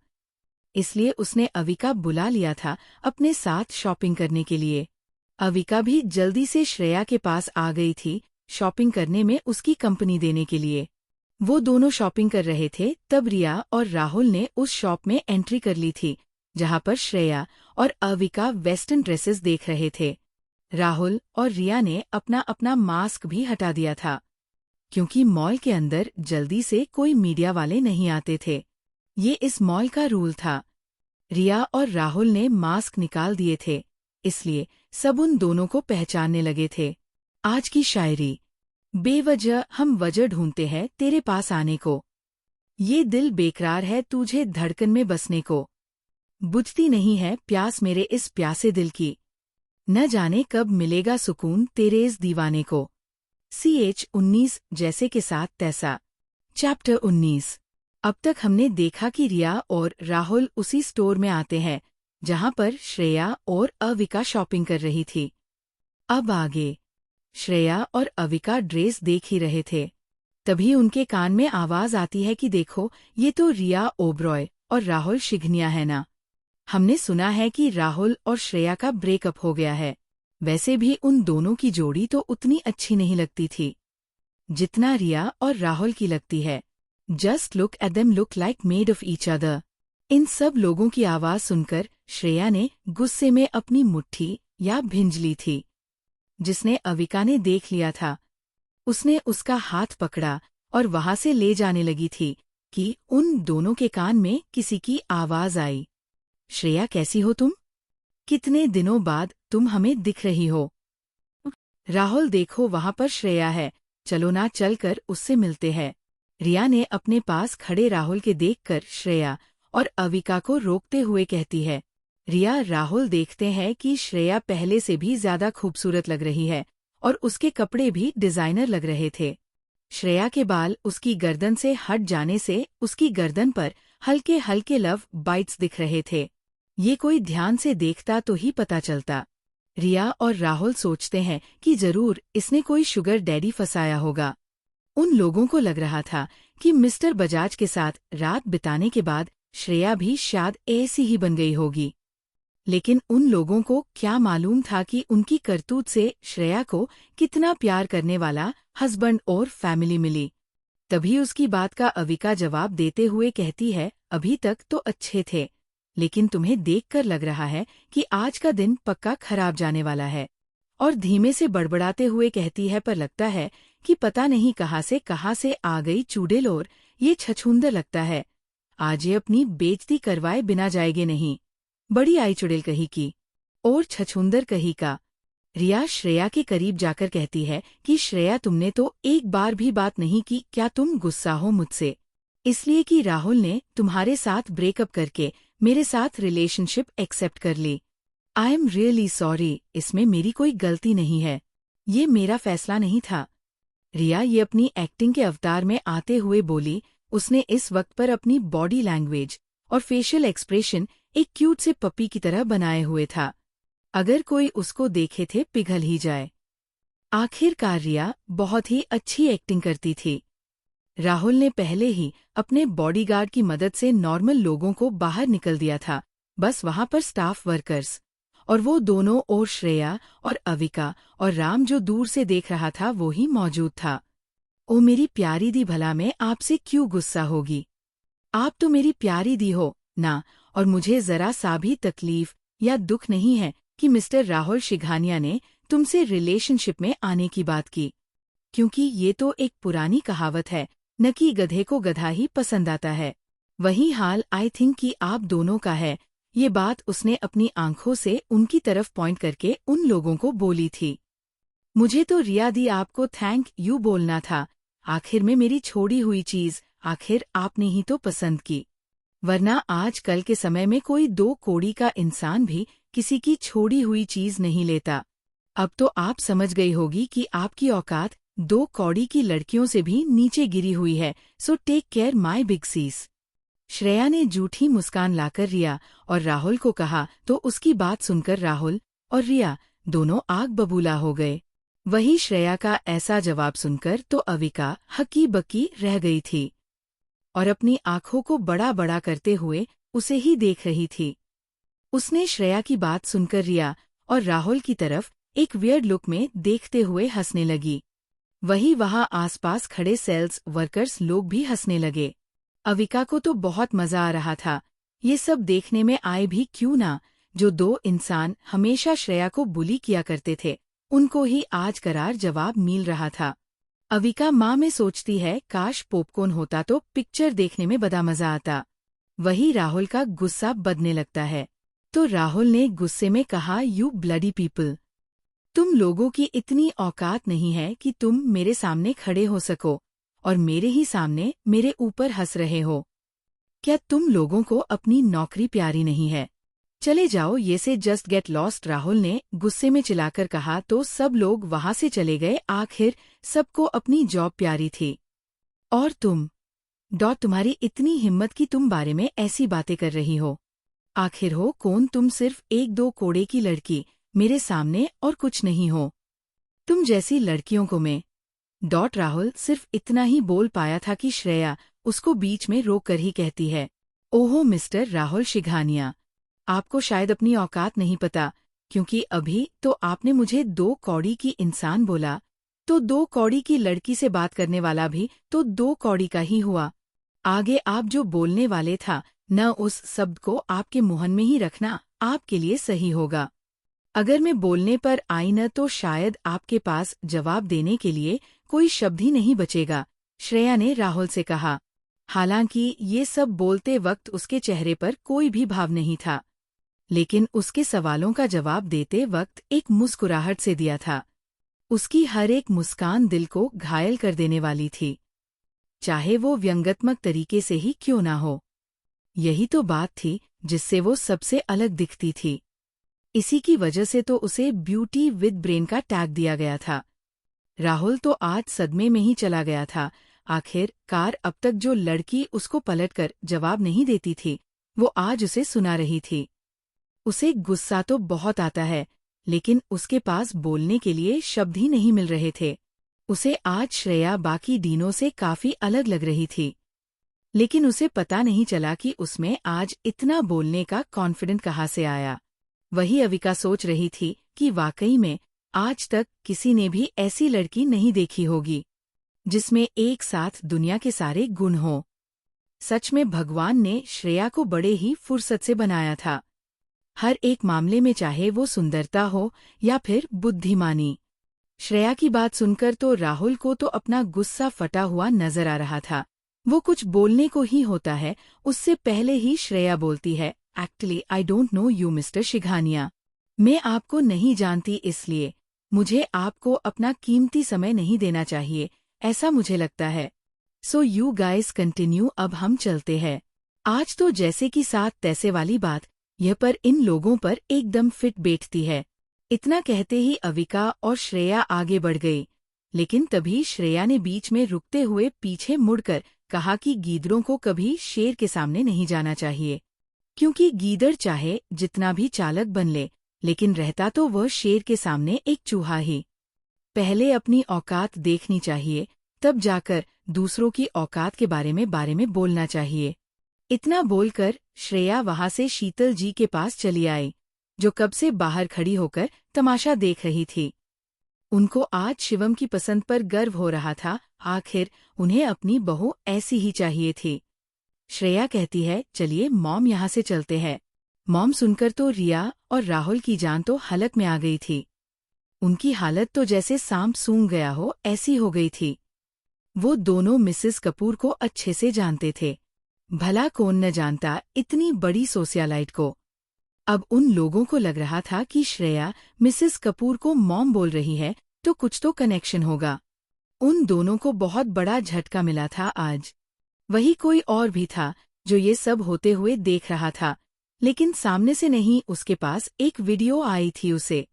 इसलिए उसने अविका बुला लिया था अपने साथ शॉपिंग करने के लिए। अविका भी जल्दी से श्रेया के पास आ गई थी शॉपिंग करने में उसकी कंपनी देने के लिए। वो दोनों शॉपिंग कर रहे थे तब रिया और राहुल ने उस शॉप में एंट्री कर ली थी जहां पर श्रेया और अविका वेस्टर्न ड्रेसेस देख रहे थे। राहुल और रिया ने अपना अपना मास्क भी हटा दिया था, क्योंकि मॉल के अंदर जल्दी से कोई मीडिया वाले नहीं आते थे। ये इस मॉल का रूल था। रिया और राहुल ने मास्क निकाल दिए थे, इसलिए सब उन दोनों को पहचानने लगे थे। आज की शायरी, बेवजह हम वजह ढूंढते हैं तेरे पास आने को, ये दिल बेकरार है तुझे धड़कन में बसने को, बुझती नहीं है प्यास मेरे इस प्यासे दिल की, न जाने कब मिलेगा सुकून तेरे इस दीवाने को। CH 19 जैसे के साथ तैसा। चैप्टर 19। अब तक हमने देखा कि रिया और राहुल उसी स्टोर में आते हैं जहां पर श्रेया और अविका शॉपिंग कर रही थी। अब आगे श्रेया और अविका ड्रेस देख ही रहे थे, तभी उनके कान में आवाज आती है कि देखो ये तो रिया ओबरॉय और राहुल शिघनिया है ना। हमने सुना है कि राहुल और श्रेया का ब्रेकअप हो गया है। वैसे भी उन दोनों की जोड़ी तो उतनी अच्छी नहीं लगती थी जितना रिया और राहुल की लगती है। Just look at them, look like made of each other. इन सब लोगों की आवाज सुनकर श्रेया ने गुस्से में अपनी मुट्ठी या भिंज ली थी। जिसने अविका ने देख लिया था, उसने उसका हाथ पकड़ा और वहां से ले जाने लगी थी कि उन दोनों के कान में किसी की आवाज आई, श्रेया कैसी हो तुम? कितने दिनों बाद तुम हमें दिख रही हो। राहुल देखो वहाँ पर श्रेया है, चलो ना चलकर उससे मिलते हैं। रिया ने अपने पास खड़े राहुल के देखकर श्रेया और अविका को रोकते हुए कहती है। रिया राहुल देखते हैं कि श्रेया पहले से भी ज्यादा खूबसूरत लग रही है और उसके कपड़े भी डिजाइनर लग रहे थे। श्रेया के बाल उसकी गर्दन से हट जाने से उसकी गर्दन पर हल्के हल्के लव बाइट्स दिख रहे थे। ये कोई ध्यान से देखता तो ही पता चलता। रिया और राहुल सोचते हैं कि जरूर इसने कोई शुगर डैडी फंसाया होगा। उन लोगों को लग रहा था कि मिस्टर बजाज के साथ रात बिताने के बाद श्रेया भी शायद ऐसी ही बन गई होगी। लेकिन उन लोगों को क्या मालूम था कि उनकी करतूत से श्रेया को कितना प्यार करने वाला हस्बैंड और फैमिली मिली। तभी उसकी बात का अविका जवाब देते हुए कहती है, अभी तक तो अच्छे थे, लेकिन तुम्हें देखकर लग रहा है कि आज का दिन पक्का खराब जाने वाला है। और धीमे से बड़बड़ाते हुए कहती है, पर लगता है कि पता नहीं कहाँ से आ गई चूड़ेल, और ये छछूंदर लगता है। आज ये अपनी बेइज्जती करवाए बिना जाएगे नहीं। बड़ी आई चुड़ैल कही की और छछूंदर कही का। रिया श्रेया के करीब जाकर कहती है कि श्रेया, तुमने तो एक बार भी बात नहीं की, क्या तुम गुस्सा हो मुझसे इसलिए कि राहुल ने तुम्हारे साथ ब्रेकअप करके मेरे साथ रिलेशनशिप एक्सेप्ट कर ली? आई एम रियली सॉरी, इसमें मेरी कोई गलती नहीं है, ये मेरा फैसला नहीं था। रिया ये अपनी एक्टिंग के अवतार में आते हुए बोली। उसने इस वक्त पर अपनी बॉडी लैंग्वेज और फेशियल एक्सप्रेशन एक क्यूट से पपी की तरह बनाए हुए था। अगर कोई उसको देखे थे पिघल ही जाए। आखिरकार रिया बहुत ही अच्छी एक्टिंग करती थी। राहुल ने पहले ही अपने बॉडीगार्ड की मदद से नॉर्मल लोगों को बाहर निकल दिया था, बस वहां पर स्टाफ वर्कर्स और वो दोनों और श्रेया और अविका और राम जो दूर से देख रहा था वो ही मौजूद था। ओ मेरी प्यारी दी, भला मैं आपसे क्यों गुस्सा होगी? आप तो मेरी प्यारी दी हो ना, और मुझे जरा सा भी तकलीफ या दुख नहीं है कि मिस्टर राहुल शिघानिया ने तुमसे रिलेशनशिप में आने की बात की, क्योंकि ये तो एक पुरानी कहावत है न कि गधे को गधा ही पसंद आता है। वही हाल आई थिंक कि आप दोनों का है। ये बात उसने अपनी आंखों से उनकी तरफ पॉइंट करके उन लोगों को बोली थी। मुझे तो रिया दी आपको थैंक यू बोलना था, आखिर में मेरी छोड़ी हुई चीज आखिर आपने ही तो पसंद की, वरना आजकल के समय में कोई 2 कौड़ी का इंसान भी किसी की छोड़ी हुई चीज नहीं लेता। अब तो आप समझ गई होगी कि आपकी औकात 2 कौड़ी की लड़कियों से भी नीचे गिरी हुई है, so take care my big sis. Shreya ने जूठी मुस्कान लाकर रिया और राहुल को कहा तो उसकी बात सुनकर राहुल और रिया दोनों आग बबूला हो गए। वही श्रेया का ऐसा जवाब सुनकर तो अविका हक्की बक्की रह गई थी और अपनी आंखों को बड़ा बड़ा करते हुए उसे ही देख रही थी। उसने श्रेया की बात सुनकर रिया और राहुल की तरफ एक वियर्ड लुक में देखते हुए हंसने लगी। वही वहां आसपास खड़े सेल्स वर्कर्स लोग भी हंसने लगे। अविका को तो बहुत मजा आ रहा था। ये सब देखने में आए भी क्यों ना, जो 2 इंसान हमेशा श्रेया को बुली किया करते थे, उनको ही आज करार जवाब मिल रहा था। अविका माँ में सोचती है, काश पॉपकॉर्न होता तो पिक्चर देखने में बड़ा मजा आता। वही राहुल का गुस्सा बढ़ने लगता है, तो राहुल ने गुस्से में कहा, यू ब्लडी पीपल, तुम लोगों की इतनी औकात नहीं है कि तुम मेरे सामने खड़े हो सको और मेरे ही सामने मेरे ऊपर हंस रहे हो। क्या तुम लोगों को अपनी नौकरी प्यारी नहीं है? चले जाओ, ये से जस्ट गेट लॉस्ट, राहुल ने गुस्से में चिल्लाकर कहा तो सब लोग वहां से चले गए। आखिर सबको अपनी जॉब प्यारी थी। और तुम तुम्हारी इतनी हिम्मत कि तुम बारे में ऐसी बातें कर रही हो? आखिर हो कौन तुम? सिर्फ 1-2 कोड़े की लड़की मेरे सामने और कुछ नहीं हो। तुम जैसी लड़कियों को मैं राहुल सिर्फ इतना ही बोल पाया था कि श्रेया उसको बीच में रोक कर ही कहती है, ओहो मिस्टर राहुल शिघानिया, आपको शायद अपनी औकात नहीं पता, क्योंकि अभी तो आपने मुझे 2 कौड़ी की इंसान बोला, तो 2 कौड़ी की लड़की से बात करने वाला भी तो 2 कौड़ी का ही हुआ। आगे आप जो बोलने वाले था न, उस शब्द को आपके मुहन में ही रखना आपके लिए सही होगा। अगर मैं बोलने पर आई न तो शायद आपके पास जवाब देने के लिए कोई शब्द ही नहीं बचेगा, श्रेया ने राहुल से कहा। हालांकि ये सब बोलते वक्त उसके चेहरे पर कोई भी भाव नहीं था, लेकिन उसके सवालों का जवाब देते वक्त एक मुस्कुराहट से दिया था। उसकी हर एक मुस्कान दिल को घायल कर देने वाली थी, चाहे वो व्यंग्यात्मक तरीके से ही क्यों ना हो। यही तो बात थी जिससे वो सबसे अलग दिखती थी। इसी की वजह से तो उसे ब्यूटी विद ब्रेन का टैग दिया गया था। राहुल तो आज सदमे में ही चला गया था। आखिरकार अब तक जो लड़की उसको पलटकर जवाब नहीं देती थी, वो आज उसे सुना रही थी। उसे गुस्सा तो बहुत आता है, लेकिन उसके पास बोलने के लिए शब्द ही नहीं मिल रहे थे। उसे आज श्रेया बाकी दिनों से काफी अलग लग रही थी, लेकिन उसे पता नहीं चला कि उसमें आज इतना बोलने का कॉन्फिडेंट कहाँ से आया। वही अविका सोच रही थी कि वाकई में आज तक किसी ने भी ऐसी लड़की नहीं देखी होगी, जिसमें एक साथ दुनिया के सारे गुण हों। सच में भगवान ने श्रेया को बड़े ही फुर्सत से बनाया था, हर एक मामले में, चाहे वो सुंदरता हो या फिर बुद्धिमानी। श्रेया की बात सुनकर तो राहुल को तो अपना गुस्सा फटा हुआ नजर आ रहा था। वो कुछ बोलने को ही होता है, उससे पहले ही श्रेया बोलती है, actually I don't know you mister Singhania. मैं आपको नहीं जानती, इसलिए मुझे आपको अपना कीमती समय नहीं देना चाहिए, ऐसा मुझे लगता है। सो यू गाइस कंटिन्यू, अब हम चलते हैं। आज तो जैसे कि साथ तैसे वाली बात यह पर इन लोगों पर एकदम फिट बैठती है। इतना कहते ही अविका और श्रेया आगे बढ़ गई, लेकिन तभी श्रेया ने बीच में रुकते हुए पीछे मुड़कर कहा कि गीदड़ों को कभी शेर के सामने नहीं जाना चाहिए, क्योंकि गीदड़ चाहे जितना भी चालक बन ले, लेकिन रहता तो वह शेर के सामने एक चूहा ही। पहले अपनी औकात देखनी चाहिए, तब जाकर दूसरों की औकात के बारे में बोलना चाहिए। इतना बोलकर श्रेया वहां से शीतल जी के पास चली आई, जो कब से बाहर खड़ी होकर तमाशा देख रही थी। उनको आज शिवम की पसंद पर गर्व हो रहा था, आखिर उन्हें अपनी बहू ऐसी ही चाहिए थी। श्रेया कहती है, चलिए मॉम यहाँ से चलते हैं। मॉम सुनकर तो रिया और राहुल की जान तो हलक में आ गई थी। उनकी हालत तो जैसे सांप सूंघ गया हो ऐसी हो गई थी। वो दोनों मिसेस कपूर को अच्छे से जानते थे, भला कौन न जानता इतनी बड़ी सोशलिट को। अब उन लोगों को लग रहा था कि श्रेया मिसेस कपूर को मॉम बोल रही है, तो कुछ तो कनेक्शन होगा। उन दोनों को बहुत बड़ा झटका मिला था आज। वही कोई और भी था जो ये सब होते हुए देख रहा था, लेकिन सामने से नहीं, उसके पास एक वीडियो आई थी उसे,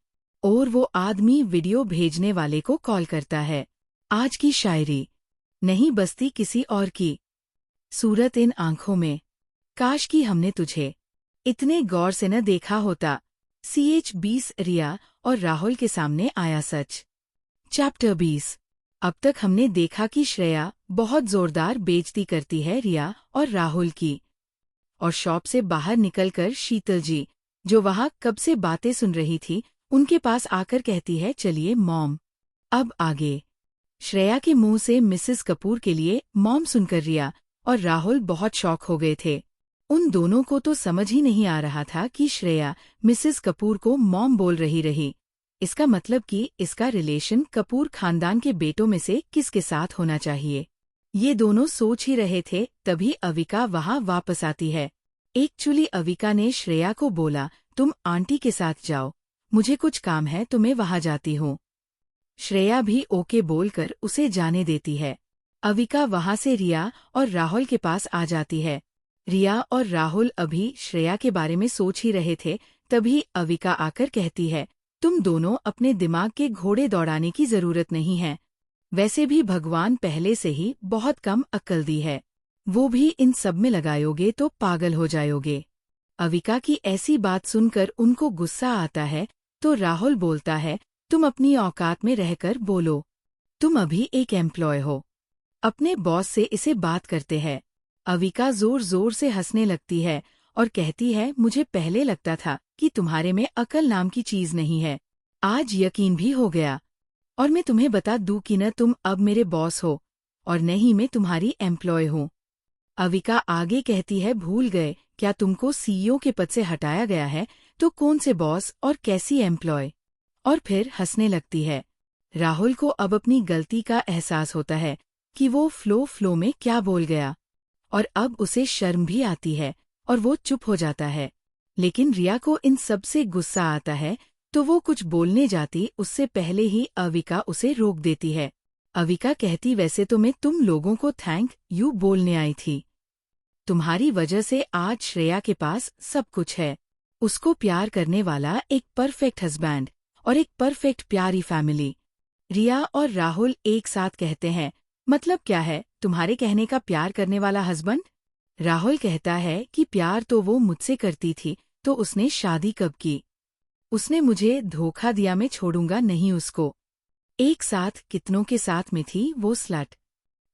और वो आदमी वीडियो भेजने वाले को कॉल करता है। आज की शायरी नहीं बसती किसी और की, सूरत इन आंखों में, काश कि हमने तुझे इतने गौर से न देखा होता। CH20 रिया और राहुल के सामने आया सच। चैप्टर 20। अब तक हमने देखा कि श्रेया बहुत जोरदार बेइज्जती करती है रिया और राहुल की, और शॉप से बाहर निकलकर शीतल जी, जो वहां कब से बातें सुन रही थी, उनके पास आकर कहती है, चलिए मॉम। अब आगे श्रेया के मुंह से मिसेस कपूर के लिए मॉम सुनकर रिया और राहुल बहुत शॉक हो गए थे। उन दोनों को तो समझ ही नहीं आ रहा था कि श्रेया मिसेस कपूर को मॉम बोल रही। इसका मतलब कि इसका रिलेशन कपूर खानदान के बेटों में से किसके साथ होना चाहिए, ये दोनों सोच ही रहे थे। तभी अविका वहां वापस आती है। एक्चुअली अविका ने श्रेया को बोला, तुम आंटी के साथ जाओ, मुझे कुछ काम है तो मैं वहां जाती हूँ। श्रेया भी ओके बोलकर उसे जाने देती है। अविका वहां से रिया और राहुल के पास आ जाती है। रिया और राहुल अभी श्रेया के बारे में सोच ही रहे थे, तभी अविका आकर कहती है, तुम दोनों अपने दिमाग के घोड़े दौड़ाने की जरूरत नहीं है। वैसे भी भगवान पहले से ही बहुत कम अक्ल दी है, वो भी इन सब में लगाओगे तो पागल हो जाओगे। अविका की ऐसी बात सुनकर उनको गुस्सा आता है, तो राहुल बोलता है, तुम अपनी औकात में रहकर बोलो, तुम अभी एक एम्प्लॉय हो। अपने बॉस से इसे बात करते हैं। अविका जोर जोर से हंसने लगती है और कहती है, मुझे पहले लगता था कि तुम्हारे में अकल नाम की चीज नहीं है, आज यकीन भी हो गया। और मैं तुम्हें बता दूं कि न तुम अब मेरे बॉस हो और न ही मैं तुम्हारी एम्प्लॉय हूँ। अविका आगे कहती है, भूल गए क्या तुमको CEO के पद से हटाया गया है, तो कौन से बॉस और कैसी एम्प्लॉय। और फिर हंसने लगती है। राहुल को अब अपनी गलती का एहसास होता है कि वो फ्लो में क्या बोल गया, और अब उसे शर्म भी आती है और वो चुप हो जाता है। लेकिन रिया को इन सब से गुस्सा आता है, तो वो कुछ बोलने जाती उससे पहले ही अविका उसे रोक देती है। अविका कहती, वैसे तो मैं तुम लोगों को थैंक यू बोलने आई थी। तुम्हारी वजह से आज श्रेया के पास सब कुछ है। उसको प्यार करने वाला एक परफेक्ट हस्बैंड और एक परफेक्ट प्यारी फैमिली। रिया और राहुल एक साथ कहते हैं, मतलब क्या है तुम्हारे कहने का प्यार करने वाला हस्बैंड? राहुल कहता है कि प्यार तो वो मुझसे करती थी, तो उसने शादी कब की? उसने मुझे धोखा दिया, मैं छोड़ूंगा नहीं उसको। एक साथ कितनों के साथ में थी वो स्लट।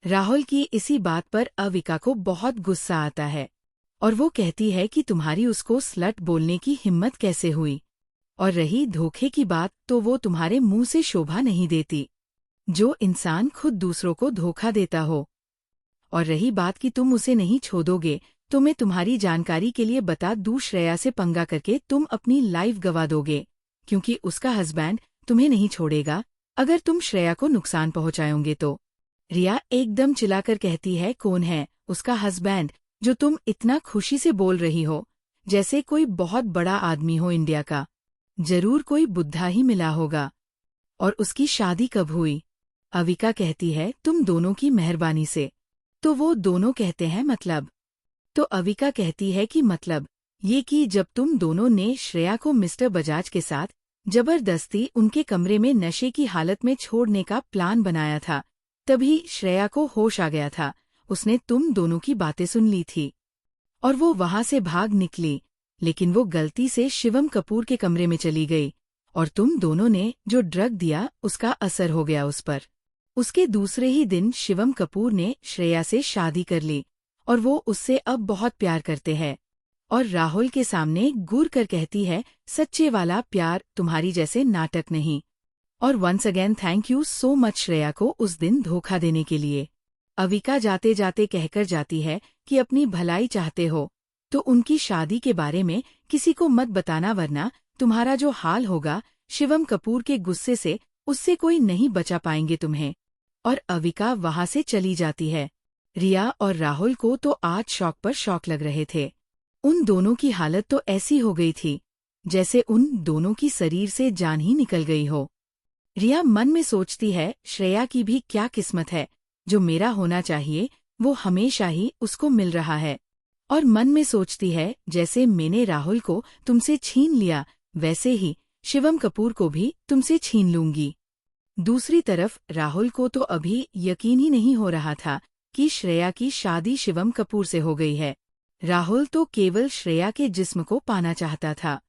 राहुल की इसी बात पर अविका को बहुत गुस्सा आता है और वो कहती है कि तुम्हारी उसको स्लट बोलने की हिम्मत कैसे हुई? और रही धोखे की बात, तो वो तुम्हारे मुंह से शोभा नहीं देती। जो इंसान खुद दूसरों को धोखा देता हो। और रही बात कि तुम उसे नहीं छोड़ोगे, तो मैं तुम्हारी जानकारी के लिए बता दूं, श्रेया से पंगा करके तुम अपनी लाइफ गवा दोगे, क्योंकि उसका हस्बैंड तुम्हें नहीं छोड़ेगा अगर तुम श्रेया को नुकसान पहुंचाओगे तो। रिया एकदम चिल्लाकर कहती है, कौन है उसका हस्बैंड जो तुम इतना खुशी से बोल रही हो, जैसे कोई बहुत बड़ा आदमी हो इंडिया का? जरूर कोई बुद्धा ही मिला होगा। और उसकी शादी कब हुई? अविका कहती है, तुम दोनों की मेहरबानी से। तो वो दोनों कहते हैं मतलब? तो अविका कहती है कि मतलब ये कि जब तुम दोनों ने श्रेया को मिस्टर बजाज के साथ जबरदस्ती उनके कमरे में नशे की हालत में छोड़ने का प्लान बनाया था, तभी श्रेया को होश आ गया था। उसने तुम दोनों की बातें सुन ली थी और वो वहां से भाग निकली, लेकिन वो गलती से शिवम कपूर के कमरे में चली गई और तुम दोनों ने जो ड्रग दिया उसका असर हो गया उस पर। उसके दूसरे ही दिन शिवम कपूर ने श्रेया से शादी कर ली और वो उससे अब बहुत प्यार करते हैं। और राहुल के सामने घूर कर कहती है, सच्चे वाला प्यार तुम्हारी जैसे नाटक नहीं। और once again thank you so much Shreya को उस दिन धोखा देने के लिए। अविका जाते जाते कहकर जाती है कि अपनी भलाई चाहते हो तो उनकी शादी के बारे में किसी को मत बताना, वरना तुम्हारा जो हाल होगा शिवम कपूर के गुस्से से उससे कोई नहीं बचा पाएंगे तुम्हें। और अविका वहां से चली जाती है। रिया और राहुल को तो आज शौक पर शौक लग रहे थे। उन दोनों की हालत तो ऐसी हो गई थी जैसे उन दोनों की शरीर से जान ही निकल गई हो। रिया मन में सोचती है, श्रेया की भी क्या किस्मत है, जो मेरा होना चाहिए वो हमेशा ही उसको मिल रहा है। और मन में सोचती है, जैसे मैंने राहुल को तुमसे छीन लिया, वैसे ही शिवम कपूर को भी तुमसे छीन लूंगी। दूसरी तरफ राहुल को तो अभी यकीन ही नहीं हो रहा था कि श्रेया की शादी शिवम कपूर से हो गई है। राहुल तो केवल श्रेया के जिस्म को पाना चाहता था,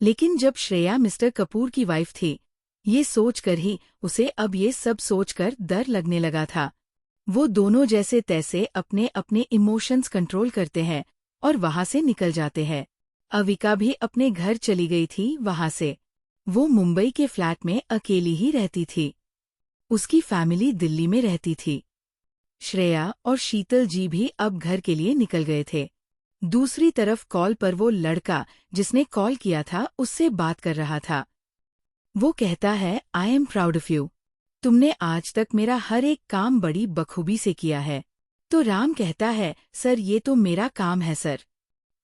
लेकिन जब श्रेया मिस्टर कपूर की वाइफ थी, ये सोचकर ही उसे अब ये सब सोचकर डर लगने लगा था। वो दोनों जैसे तैसे अपने अपने इमोशंस कंट्रोल करते हैं और वहां से निकल जाते हैं। अविका भी अपने घर चली गई थी वहां से। वो मुंबई के फ्लैट में अकेली ही रहती थी। उसकी फैमिली दिल्ली में रहती थी। श्रेया और शीतल जी भी अब घर के लिए निकल गए थे। दूसरी तरफ कॉल पर वो लड़का जिसने कॉल किया था उससे बात कर रहा था। वो कहता है, I am proud of you. तुमने आज तक मेरा हर एक काम बड़ी बखूबी से किया है। तो राम कहता है, सर ये तो मेरा काम है सर।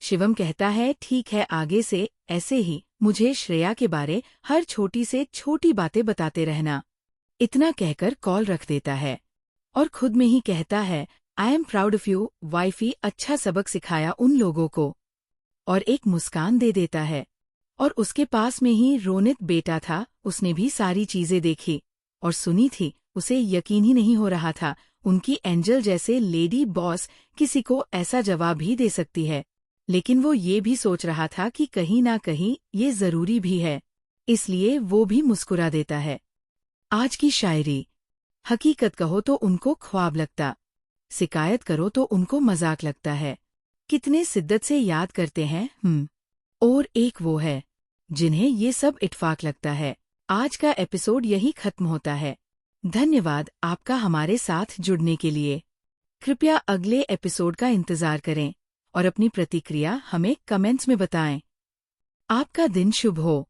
शिवम कहता है, ठीक है, आगे से ऐसे ही मुझे श्रेया के बारे हर छोटी से छोटी बातें बताते रहना। इतना कहकर कॉल रख देता है और खुद में ही कहता है, I am proud of you wifey, अच्छा सबक सिखाया उन लोगों को। और एक मुस्कान दे देता है। और उसके पास में ही रोनित बेटा था, उसने भी सारी चीजें देखी और सुनी थी। उसे यकीन ही नहीं हो रहा था उनकी एंजल जैसे लेडी बॉस किसी को ऐसा जवाब ही दे सकती है, लेकिन वो ये भी सोच रहा था कि कहीं ना कहीं ये जरूरी भी है, इसलिए वो भी मुस्कुरा देता है। आज की शायरी, हकीकत कहो तो उनको ख्वाब लगता, शिकायत करो तो उनको मजाक लगता है। कितने शिद्दत से याद करते हैं और एक वो है जिन्हें ये सब इत्फाक लगता है। आज का एपिसोड यही खत्म होता है। धन्यवाद आपका हमारे साथ जुड़ने के लिए। कृपया अगले एपिसोड का इंतजार करें और अपनी प्रतिक्रिया हमें कमेंट्स में बताएं। आपका दिन शुभ हो।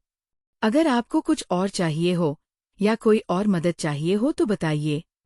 अगर आपको कुछ और चाहिए हो या कोई और मदद चाहिए हो तो बताइए।